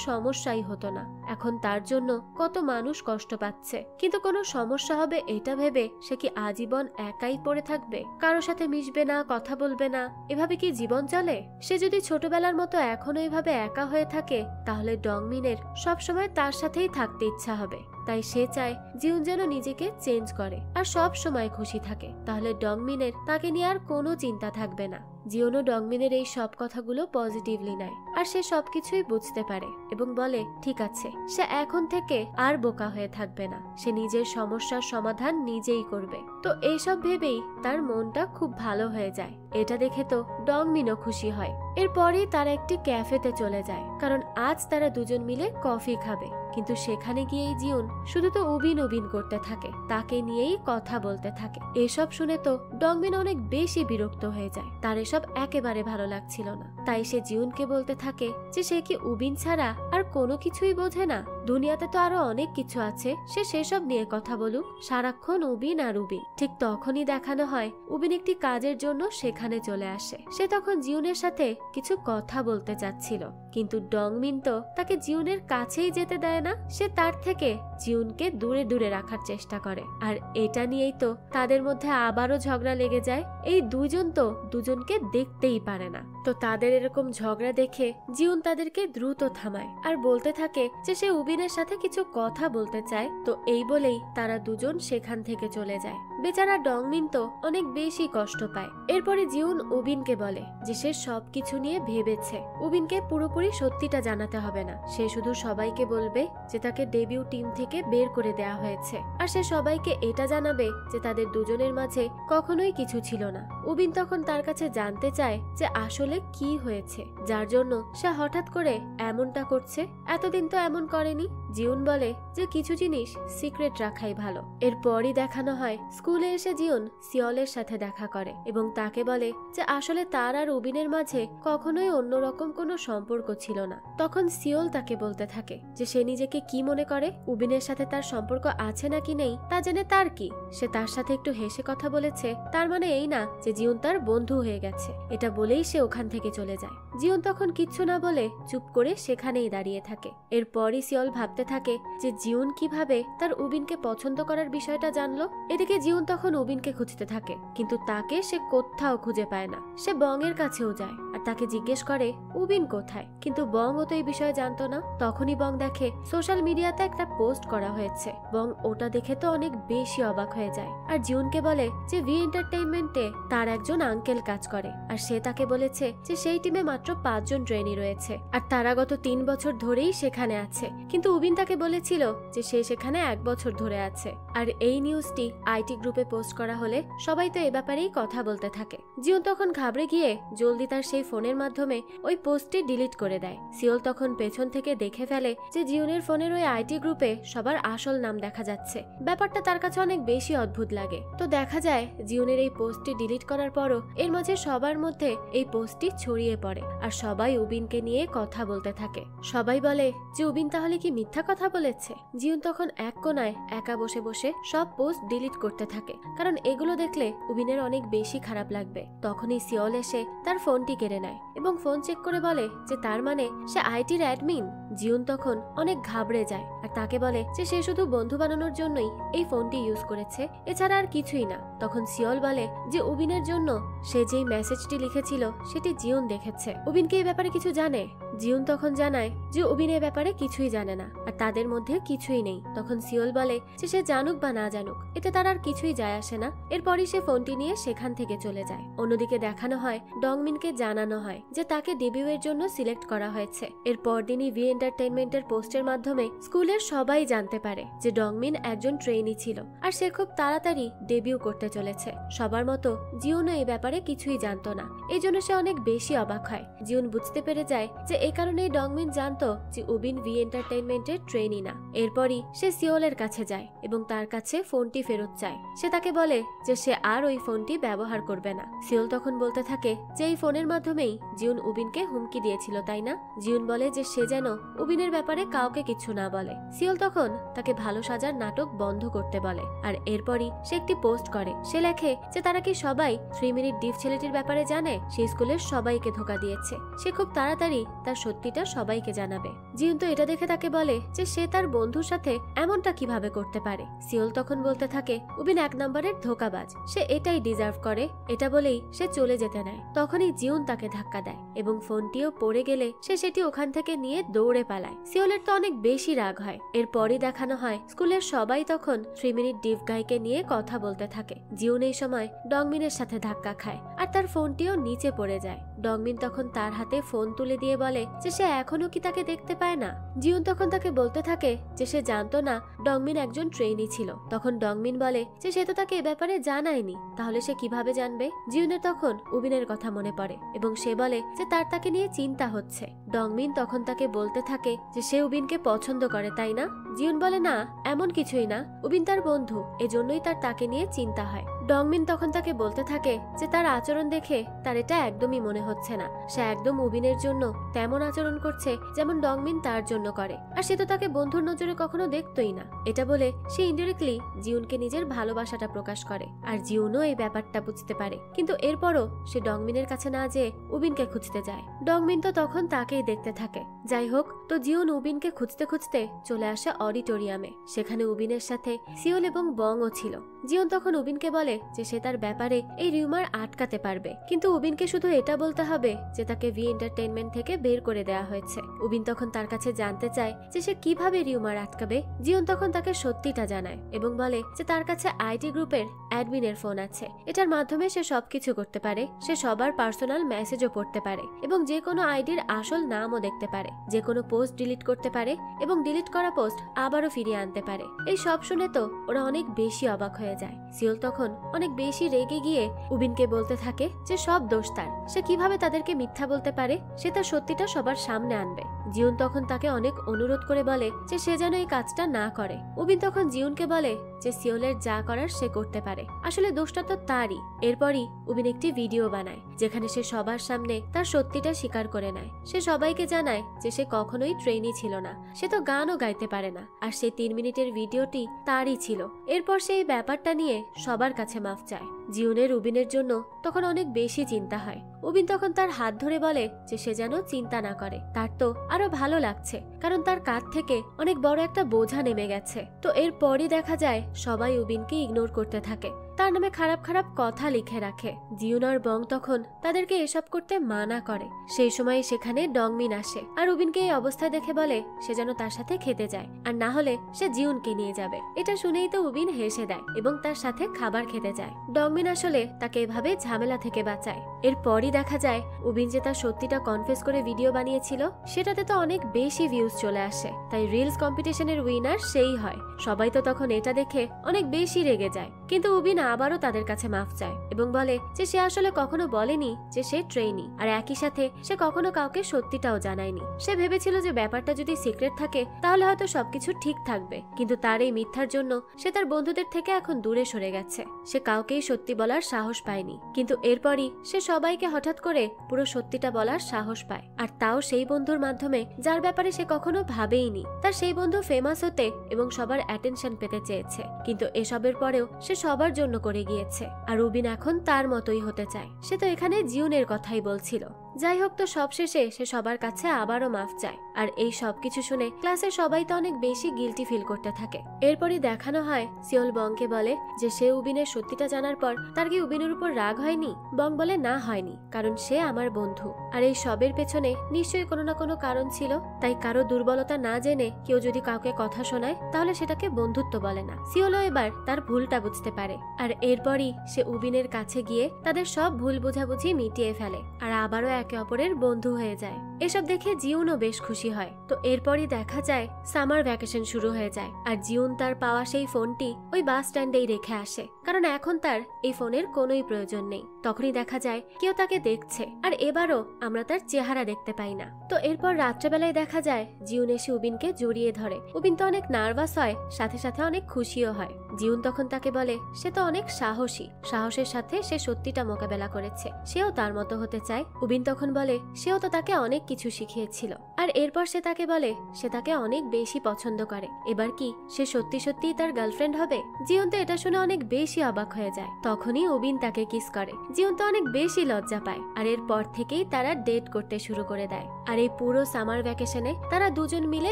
[SPEAKER 1] সমস্যাই হতো না। এখন তার জন্য কত মানুষ কষ্ট পাচ্ছে, কিন্তু কোনো সমস্যা হবে এটা ভেবে সে কি আজীবন একাই পড়ে থাকবে, কারো সাথে মিশবে না, কথা বলবে না? এভাবে কি জীবন চলে? সে যদি ছোটবেলার মতো এখনো এভাবে একা হয়ে থাকে তাহলে ডংমিনের সবসময় তার সাথেই থাকতে ইচ্ছা হবে। তাই সে চায় জিউন যেন নিজেকে চেঞ্জ করে আর সব সময় খুশি থাকে, তাহলে ডংমিনের তাকে নিয়ে আর কোনো চিন্তা থাকবে না। জিউনও ডংমিনের এই সব কথাগুলো পজিটিভলি নেয় আর সে সবকিছুই বুঝতে পারে এবং বলে ঠিক আছে, সে এখন থেকে আর বোকা হয়ে থাকবে না, সে নিজের সমস্যার সমাধান নিজেই করবে। তো এইসব ভেবেই তার মনটা খুব ভালো হয়ে যায়। এটা দেখে তো ডংমিনও খুশি হয়। এরপরেই তারা একটি ক্যাফেতে চলে যায় কারণ আজ তারা দুজন মিলে কফি খাবে। কিন্তু সেখানে গিয়েই জিউন শুধু তো উবিন উবিন করতে থাকে, তাকে নিয়েই কথা বলতে থাকে। এসব শুনে তো ডংমিন অনেক বেশি বিরক্ত হয়ে যায়। তার এসব একেবারে ভালো লাগছিল না। তাই সে জিউনকে বলতে থাকে যে সে কি উবিন ছাড়া আর কোনো কিছুই বোঝে না? দুনিয়াতে তো আরো অনেক কিছু আছে, সে সেসব নিয়ে কথা বলুক, সারাক্ষণ উবিন আর উবিন। ঠিক তখনই দেখানো হয় উবিন একটি কাজের জন্য সেখানে চলে আসে। সে তখন জিউনের সাথে কিছু কথা বলতে চাচ্ছিল, কিন্তু ডংমিন তো তাকে জিউনের কাছেই যেতে দেয় না। সে তার থেকে জিউনকে দূরে দূরে রাখার চেষ্টা করে। আর এটা নিয়েই তো তাদের মধ্যে আবারও ঝগড়া লেগে যায়। এই দুজন তো দুজনকে দেখতেই পারে না। তো তাদের এরকম ঝগড়া দেখে জিউন তাদেরকে দ্রুত থামায় আর বলতে থাকে যে সে উবিনের সাথে কিছু কথা বলতে চায়। তো এই বলেই তারা দুজন সেখান থেকে চলে যায়। বেচারা ডংমিন তো অনেক বেশি কষ্ট পায়। এরপরে জিউন উবিনকে বলে যে সে সবকিছু নিয়ে ভেবেছে, উবিনকে পুরোপুরি সত্যিটা জানাতে হবে না। সে শুধু সবাইকে বলবে যে তাকে ডেবিউ টিম থেকে বের করে দেয়া হয়েছে, আর সে সবাইকে এটা জানাবে যে তাদের দুজনের মাঝে কখনোই কিছু ছিল না। উবিন তখন তার কাছে জানতে চায় যে আসলে কি হয়েছে, যার জন্য সে হঠাৎ করে এমনটা করছে। এতদিন তো এমন করেনি। জিউন বলে যে কিছু জিনিস সিক্রেট রাখাই ভালো। এরপরই দেখানো হয় স্কুলে এসে জিউন সিওলের সাথে দেখা করে এবং তাকে বলে যে আসলে তার আর উবিনের মাঝে কখনোই অন্যরকম কোনো সম্পর্ক ছিল না। তখন সিওল তাকে বলতে থাকে যে সে নিজেকে কি মনে করে, উবিনের সাথে তার সম্পর্ক আছে নাকি নেই তা জেনে তার কি। সে তার সাথে একটু হেসে কথা বলেছে, তার মানে এই না যে জিউন তার বন্ধু হয়ে গেছে। এটা বলেই সে ওখান থেকে চলে যায়। জিউন তখন কিচ্ছু না বলে চুপ করে সেখানেই দাঁড়িয়ে থাকে। এরপরই সিওল ভাবতে থাকে যে জিউন কিভাবে তার উবিনকে পছন্দ করার বিষয়টা জানলো। এদিকে জিউন তখন উবিনকে খুঁজতে থাকে, কিন্তু তাকে সে কোথাও খুঁজে পায় না। সে বং এর কাছেও যায় আর তাকে জিজ্ঞেস করে উবিন কোথায়, কিন্তু বং ও তো এই বিষয়ে জানতো না। তখনই বং দেখে সোশ্যাল মিডিয়াতে একটা পোস্ট করা হয়েছে। বং ওটা দেখে তো অনেক বেশি অবাক হয়ে যায় আর জিউনকে বলে যে ভি এন্টারটেইনমেন্টে তার একজন আঙ্কেল কাজ করে আর সে তাকে বলেছে যে সেই টিমে মাত্র মাত্র 5 জন ট্রেনি রয়েছে, আর তারা গত 3 বছর ধরেই সেখানে আছে। কিন্তু উবিন তাকে বলেছিল যে সে সেখানে 1 বছর ধরে আছে। আর এই নিউজটি আইটি গ্রুপে পোস্ট করা হলে সবাই তো এ ব্যাপারেই কথা বলতে থাকে। জিউন তখন ঘাবড়ে গিয়ে জলদি তার সেই ফোনের মাধ্যমে ওই পোস্টটি ডিলিট করে দেয়। সিওল তখন পেছন থেকে দেখে ফেলে যে জিউনের ফোনের ওই আইটি গ্রুপে সবার আসল নাম দেখা যাচ্ছে। ব্যাপারটা তার কাছে অনেক বেশি অদ্ভুত লাগে। তো দেখা যায় জিউনের এই পোস্টটি ডিলিট করার পরও এর মাঝে সবার মধ্যে এই পোস্টটি ছড়িয়ে পড়ে, আর সবাই উবিনকে নিয়ে কথা বলতে থাকে। সবাই বলে যে উবিন তাহলে কি মিথ্যা কথা বলেছে। জিউন তখন এক কোনায় একা বসে বসে সব পোস্ট ডিলিট করতে থাকে, কারণ এগুলো দেখলে উবিনের অনেক বেশি খারাপ লাগবে। তখনই সিওল এসে তার ফোনটি কেড়ে নেয় এবং ফোন চেক করে বলে যে তার মানে সে আইটির অ্যাডমিন। জিউন তখন অনেক ঘাবড়ে যায় আর তাকে বলে যে সে শুধু বন্ধু বানানোর জন্যই এই ফোনটি ইউজ করেছে, এছাড়া আর কিছুই না। তখন সিওল বলে যে উবিনের জন্য সে যেই মেসেজটি লিখেছিল সেটি জিউন দেখেছে। উবিন কি এই ব্যাপারে কিছু জানে? জিউন তখন জানায় যে উবিন এ ব্যাপারে কিছুই জানে না আর তাদের মধ্যে কিছুই নেই। তখন সিওল বলে যে সে জানুক বা না জানুক এতে তার আর কিছুই যায় আসে না। এরপরই সে ফোনটি নিয়ে সেখান থেকে চলে যায়। অন্যদিকে দেখানো হয় ডংমিনকে জানানো হয় যে তাকে ডেবিউ এর জন্য সিলেক্ট করা হয়েছে। এর পরদিনই ভি এন্টারটেইনমেন্টের পোস্টের মাধ্যমে স্কুলের সবাই জানতে পারে যে ডংমিন একজন ট্রেইনি ছিল আর সে খুব তাড়াতাড়ি ডেবিউ করতে চলেছে। সবার মতো জিউনও এই ব্যাপারে কিছুই জানতো না, এই জন্য সে অনেক বেশি অবাক হয়। জিউন বুঝতে পেরে যায় যে এই কারণেই ডংমিন জানতো যে উবিন ভি এন্টারটেইনমেন্টের ট্রেইনি না। এরপরই সে সিওলের কাছে যায় এবং তার কাছে ফোনটি ফেরত চায়। সে তাকে বলে যে সে আর ওই ফোনটি ব্যবহার করবে না। সিওল তখন বলতে থাকে যে এই ফোনের মাধ্যমেই জিউন উবিনকে হুমকি দিয়েছিল, তাই না? জিউন বলে যে সে যেন উবিনের ব্যাপারে কাউকে কিছু না বলে। সিওল তখন তাকে ভালো সাজার নাটক বন্ধ করতে বলে আর এরপরই সে একটি পোস্ট করে। সে লেখে যে তারা কি সবাই 3 মিনিট ডিফ ছেলেটির ব্যাপারে জানে? সে স্কুলের সবাইকে ধোকা দিয়েছে, সে খুব তাড়াতাড়ি তার সত্যিটা সবাইকে জানাবে। জিউন তো এটা দেখে তাকে বলে যে সে তার বন্ধুর সাথে এমনটা কিভাবে করতে পারে। সিওল তখন বলতে থাকে উবিন 1 নম্বরের ধোকাবাজ, সে এটাই ডিজার্ভ করে। এটা বলেই সে চলে যেতে নেয়। তখনই জিউন তাকে ধাক্কা দেয় এবং ফোনটিও পড়ে গেলে সে সেটি ওখান থেকে নিয়ে দৌড়ে পালায়। সিওলের তো অনেক বেশি রাগ হয়। এরপরই দেখানো হয় স্কুলের সবাই তখন 3 মিনিট ডিফ গাইকে নিয়ে কথা বলতে থাকে। জিউন এই সময় ডংমিনের সাথে ধাক্কা খায় আর তার ফোনটিও নিচে পড়ে যায়। ডংমিন তখন তার হাতে ফোন তুলে দিয়ে বলে যে সে এখনো কি তাকে দেখতে পায় না। জিউন তখন তাকে বলতে থাকে যে সে জানতো না ডংমিন একজন ট্রেইনি ছিল। তখন ডংমিন বলে যে সে তো তাকে এ ব্যাপারে জানায়নি, তাহলে সে কিভাবে জানবে। জিউনের তখন উবিনের কথা মনে পড়ে এবং সে বলে যে তার তাকে নিয়ে চিন্তা হচ্ছে। ডংমিন তখন তাকে বলতে থাকে যে সে উবিনকে পছন্দ করে, তাই না? জিউন বলে না, এমন কিছুই না, উবিন তার বন্ধু, এজন্যই তার তাকে নিয়ে চিন্তা হয়। ডংমিন তখন তাকে বলতে থাকে যে তার আচরণ দেখে তার এটা একদমই মনে হচ্ছে না, সে একদম উবিনের জন্য তেমন আচরণ করছে যেমন ডংমিন তার জন্য করে, আর সে তো তাকে বন্ধুর নজরে কখনো দেখতই না। এটা বলে সে ইনডিরেক্টলি জিউনকে নিজের ভালোবাসাটা প্রকাশ করে আর জিউনও এই ব্যাপারটা বুঝতে পারে। কিন্তু এরপরও সে ডংমিনের কাছে না যেয়ে উবিনকে খুঁজতে যায়। ডংমিন তো তখন তাকেই দেখতে থাকে। যাই হোক, তো জিউন উবিনকে খুঁজতে খুঁজতে চলে আসে অডিটোরিয়ামে। সেখানে উবিনের সাথে সিওল এবং বংও ছিল। জিউন তখন উবিনকে বলে যে সে তার ব্যাপারে এই রিউমার আটকাতে পারবে, কিন্তু উবিনকে শুধু এটা বলতে হবে যে তাকে ভি এন্টারটেইনমেন্ট থেকে বের করে দেওয়া হয়েছে। উবিন তখন তার কাছে জানতে চায় যে সে কিভাবে রিউমার আটকাবে। জিউন তখন তাকে সত্যিটা জানায় এবং বলে যে তার কাছে আইটি গ্রুপের অ্যাডমিনের ফোন আছে, এটার মাধ্যমে সে সবকিছু করতে পারে। সে সবার পার্সোনাল মেসেজও পড়তে পারে এবং যে কোনো আইডির আসল নামও দেখতে পারে, যে কোনো পোস্ট ডিলিট করতে পারে এবং ডিলিট করা পোস্ট আবারও ফিরিয়ে আনতে পারে। এই সব শুনে তো ওরা অনেক বেশি অবাক হয়ে যায়। সিওল তখন অনেক বেশি রেগে গিয়ে উবিনকে বলতে থাকে যে সব দোষ তার, সে কিভাবে তাদেরকে মিথ্যা বলতে পারে, সে তার সত্যিটা সবার সামনে আনবে। জিউন তখন তাকে অনেক অনুরোধ করে বলে যে সে যেন এই কাজটা না করে। উবিন তখন জিউনকে বলে যে সিওলের যা করার সে করতে পারে, আসলে দোষটা তো তারই। এরপরই উবিন একটি ভিডিও বানায় যেখানে সে সবার সামনে তার সত্যিটা স্বীকার করে নেয়। সে সবাইকে জানায় যে সে কখনোই ট্রেইনি ছিল না, সে তো গানও গাইতে পারে না, আর সেই 3 মিনিটের ভিডিওটি তারই ছিল। এরপর সে এই ব্যাপারটা নিয়ে সবার কাছে মাফ চায়। জিউনের উবিনের জন্য তখন অনেক বেশি চিন্তা হয়। উবিন তখন তার হাত ধরে বলে যে সে যেন চিন্তা না করে, তার তো আরো ভালো লাগছে কারণ তার কাঁধ থেকে অনেক বড় একটা বোঝা নেমে গেছে। তো এরপরই দেখা যায় সবাই উবিনকে ইগনোর করতে থাকে, তার নামে খারাপ খারাপ কথা লিখে রাখে। জিউন আর বং তখন তাদেরকে এসব করতে মানা করে। সেই সময় সেখানে ডংমিন আসে আর উবিনকে এই অবস্থায় দেখে বলে সে যেন তার সাথে খেতে যায়, আর না হলে সে জিউনকে নিয়ে যাবে। এটা শুনেই তো উবিন হেসে দেয় এবং তার সাথে খাবার খেতে যায়। ডংমিন আসলে তাকে এভাবে ঝামেলা থেকে বাঁচায়। এরপরই দেখা যায় উবিন যে তার সত্যিটা কনফেস করে ভিডিও বানিয়েছিল সেটাতে তো অনেক বেশি ভিউজ চলে আসে, তাই রিলস কম্পিটিশনের উইনার সেই হয়। সবাই তো তখন এটা দেখে অনেক বেশি রেগে যায়, কিন্তু উবিন আবারও তাদের কাছে মাফ চায় এবং বলে যে সে আসলে কখনো বলেনি যে সে ট্রেনি, আর একই সাথে সে কখনো কাউকে সত্যিটাও জানায়নি। সে ভেবেছিল যে ব্যাপারটা যদি সিক্রেট থাকে তাহলে হয়তো সবকিছু ঠিক থাকবে, কিন্তু তার এই মিথ্যার জন্য সে তার বন্ধুদের থেকে এখন দূরে সরে গেছে। সে কাউকেই সত্যি বলার সাহস পায়নি, কিন্তু এরপরই সে সবাইকে হঠাৎ করে পুরো সত্যিটা বলার সাহস পায়, আর তাও সেই বন্ধুর মাধ্যমে যার ব্যাপারে সে কখনো ভাবেইনি। তার সেই বন্ধু ফেমাস হতে এবং সবার অ্যাটেনশন পেতে চেয়েছে, কিন্তু এসবের পরেও সে সবার জন্য করে গিয়েছে, আর উবিন এখন তার মতোই হতে চায়। সে তো এখানে জিউনের কথাই বলছিল। যাই হোক, তো সবশেষে সে সবার কাছে আবারও মাফ চায়, আর এই সবকিছু শুনে ক্লাসের সবাই তো অনেক বেশি গিল্টি ফিল করতে থাকে। এরপরই দেখানো হয় সিওল বংকে বলে যে সে উবিনের সত্যিটা জানার পর তার কি উবিনের উপর রাগ হয়নি। বং বলে না হয়নি, কারণ সে আমার বন্ধু, আর এই সবের পেছনে নিশ্চয়ই কোনো না কোনো কারণ ছিল। তাই কারো দুর্বলতা না জেনে কেউ যদি কাউকে কথা শোনায় তাহলে সেটাকে বন্ধুত্ব বলে না। সিওলও এবার তার ভুলটা বুঝতে পারে, আর এরপরই সে উবিনের কাছে গিয়ে তাদের সব ভুল বোঝাবুঝি মিটিয়ে ফেলে, আর আবারও একে অপরের বন্ধু হয়ে যায়। এসব দেখে জিউনও বেশ খুশি হয়। তো এরপরই দেখা যায় সামার ভ্যাকেশন শুরু হয়ে যায়, আর জিউন তার পাওয়া সেই ফোনটি ওই বাস স্ট্যান্ডেই রেখে আসে, কারণ এখন তার এই ফোনের কোনোই প্রয়োজন নেই। তখনই দেখা যায় কেউ তাকে দেখছে, আর এবারও আমরা তার চেহারা দেখতে পাই না। তো এরপর রাত্রেবেলায় দেখা যায় জিউন এসে উবিনকে জড়িয়ে ধরে। উবিন তো অনেক নার্ভাস হয়, সাথে সাথে অনেক খুশিও হয়। জিউন তখন তাকে বলে সে তো অনেক সাহসী, সাহসের সাথে সে সত্যিটা মোকাবেলা করেছে, সেও তার মতো হতে চায়। উবিন তখন বলে সেও তো তাকে অনেক কিছু শিখিয়েছিল, আর এরপর সে তাকে বলে সে তাকে অনেক বেশি পছন্দ করে। এবার কি সে সত্যি সত্যিই তার গার্লফ্রেন্ড হবে? জিউন তো এটা শুনে অনেক বেশি অবাক হয়ে যায়। তখনই উবিন তাকে কিস করে। জিউন তো অনেক বেশি লজ্জা পায়, আর এরপর থেকেই তারা ডেট করতে শুরু করে দেয়। আর এই পুরো সামার ভ্যাকেশনে তারা দুজন মিলে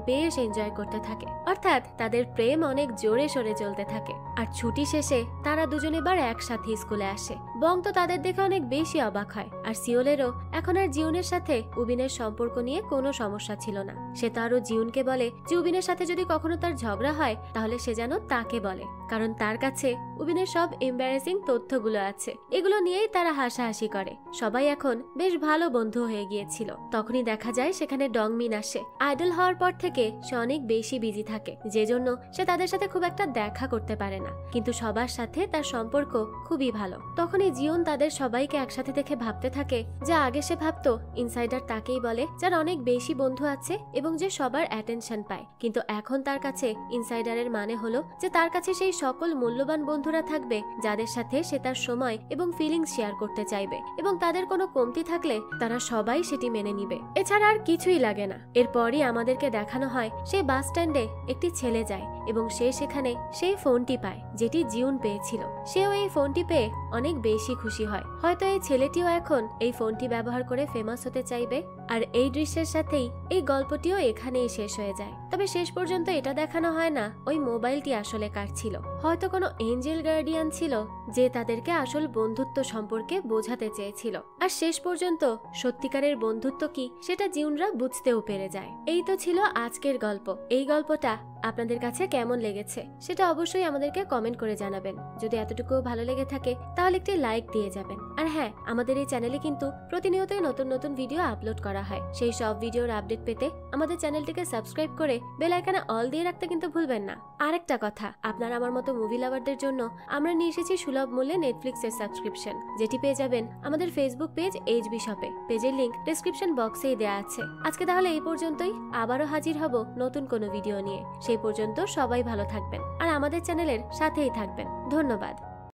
[SPEAKER 1] বেশ এনজয় করতে থাকে, অর্থাৎ তাদের প্রেম অনেক জোরে সোরে চলতে থাকে। আর ছুটি শেষে তারা দুজন এবার একসাথে স্কুলে আসে। বং তো তাদের দেখে অনেক বেশি অবাক হয়, আর সিওলেরও এখন আর জিউনের সাথে উবিনের সম্পর্ক নিয়ে কোনো সমস্যা ছিল না। সে তো আরো জিউনকে বলে যে উবিনের সাথে যদি কখনো তার ঝগড়া হয় তাহলে সে যেন তাকে বলে, কারণ তার কাছে উবিনের সব এম্বারেসিং তথ্যগুলো আছে। এগুলো নিয়েই তারা হাসাহাসি করে। সবাই এখন বেশ ভালো বন্ধু হয়ে গিয়েছিল। তখনই দেখা যায় সেখানে ডংমিন আসে। আইডল হওয়ার পর থেকে সে অনেক বেশি বিজি থাকে, যে জন্য সে তাদের সাথে খুব একটা দেখা করতে পারে না, কিন্তু সবার সাথে তার সম্পর্ক খুবই ভালো। তখনই জিউন তাদের সবাইকে একসাথে দেখে ভাবতে থাকে যে আগে সে ভাবতো ইনসাইডার তাকেই বলে যার অনেক বেশি বন্ধু আছে এবং যে সবার অ্যাটেনশন পায়, কিন্তু এখন তার কাছে ইনসাইডারের মানে হলো যে তার কাছে সেই সকল মূল্যবান বন্ধুরা থাকবে যাদের সাথে সে তার সময় এবং ফিলিংস শেয়ার করতে চাইবে, এবং তাদের কোনো কমতি থাকলে তারা সবাই সেটি মেনে নিবে। এছাড়া আর কিছুই লাগে না। এরপরই আমাদেরকে দেখানো হয় সেই বাস স্ট্যান্ডে একটি ছেলে যায় এবং সে সেখানে সেই ফোনটি পায় যেটি জিউন পেয়েছিল। সেও এই ফোনটি পেয়ে অনেক বেশি খুশি হয়। হয়তো এই ছেলেটিও এখন এই ফোনটি ব্যবহার করে ফেমাস হতে চাইবে। আর এই দৃশ্যের সাথেই এই গল্পটিও এখানেই শেষ হয়ে যায়। তবে শেষ পর্যন্ত এটা দেখানো হয় না ওই মোবাইলটি আসলে কার ছিল। হয়তো কোনো এঞ্জেল গার্ডিয়ান ছিল যে তাদেরকে আসল বন্ধুত্ব সম্পর্কে বোঝাতে চেয়েছিল। আর শেষ পর্যন্ত সত্যিকারের বন্ধুত্ব কি সেটা জিউনরা বুঝতেও পেরে যায়। এই তো ছিল আজকের গল্প। এই গল্পটা আপনাদের কাছে কেমন লেগেছে সেটা অবশ্যই আমাদেরকে কমেন্ট করে জানাবেন। যদি এতটুকু ভালো লেগে থাকে তাহলে একটি লাইক দিয়ে যাবেন। আর হ্যাঁ, আমাদের এই চ্যানেলে কিন্তু প্রতিনিয়তই নতুন নতুন ভিডিও আপলোড করা হয়। সেই সব ভিডিওর আপডেট পেতে আমাদের চ্যানেলটিকে সাবস্ক্রাইব করে বেল আইকনে অল দিয়ে রাখতে কিন্তু ভুলবেন না। আরেকটা কথা, আপনারা আমার মতো মুভি লাভারদের জন্য আমরা নিয়ে এসেছি সুলভ মূল্যে নেটফ্লিক্সের সাবস্ক্রিপশন, যেটি পেয়ে যাবেন আমাদের ফেসবুক পেজ এইচবি শপে। পেজের লিংক ডেসক্রিপশন বক্সেই দেওয়া আছে। আজকে তাহলে এই পর্যন্তই। আবারও হাজির হব নতুন কোনো ভিডিও নিয়ে। সেই পর্যন্ত সবাই ভালো থাকবেন আর আমাদের চ্যানেলের সাথেই থাকবেন। ধন্যবাদ।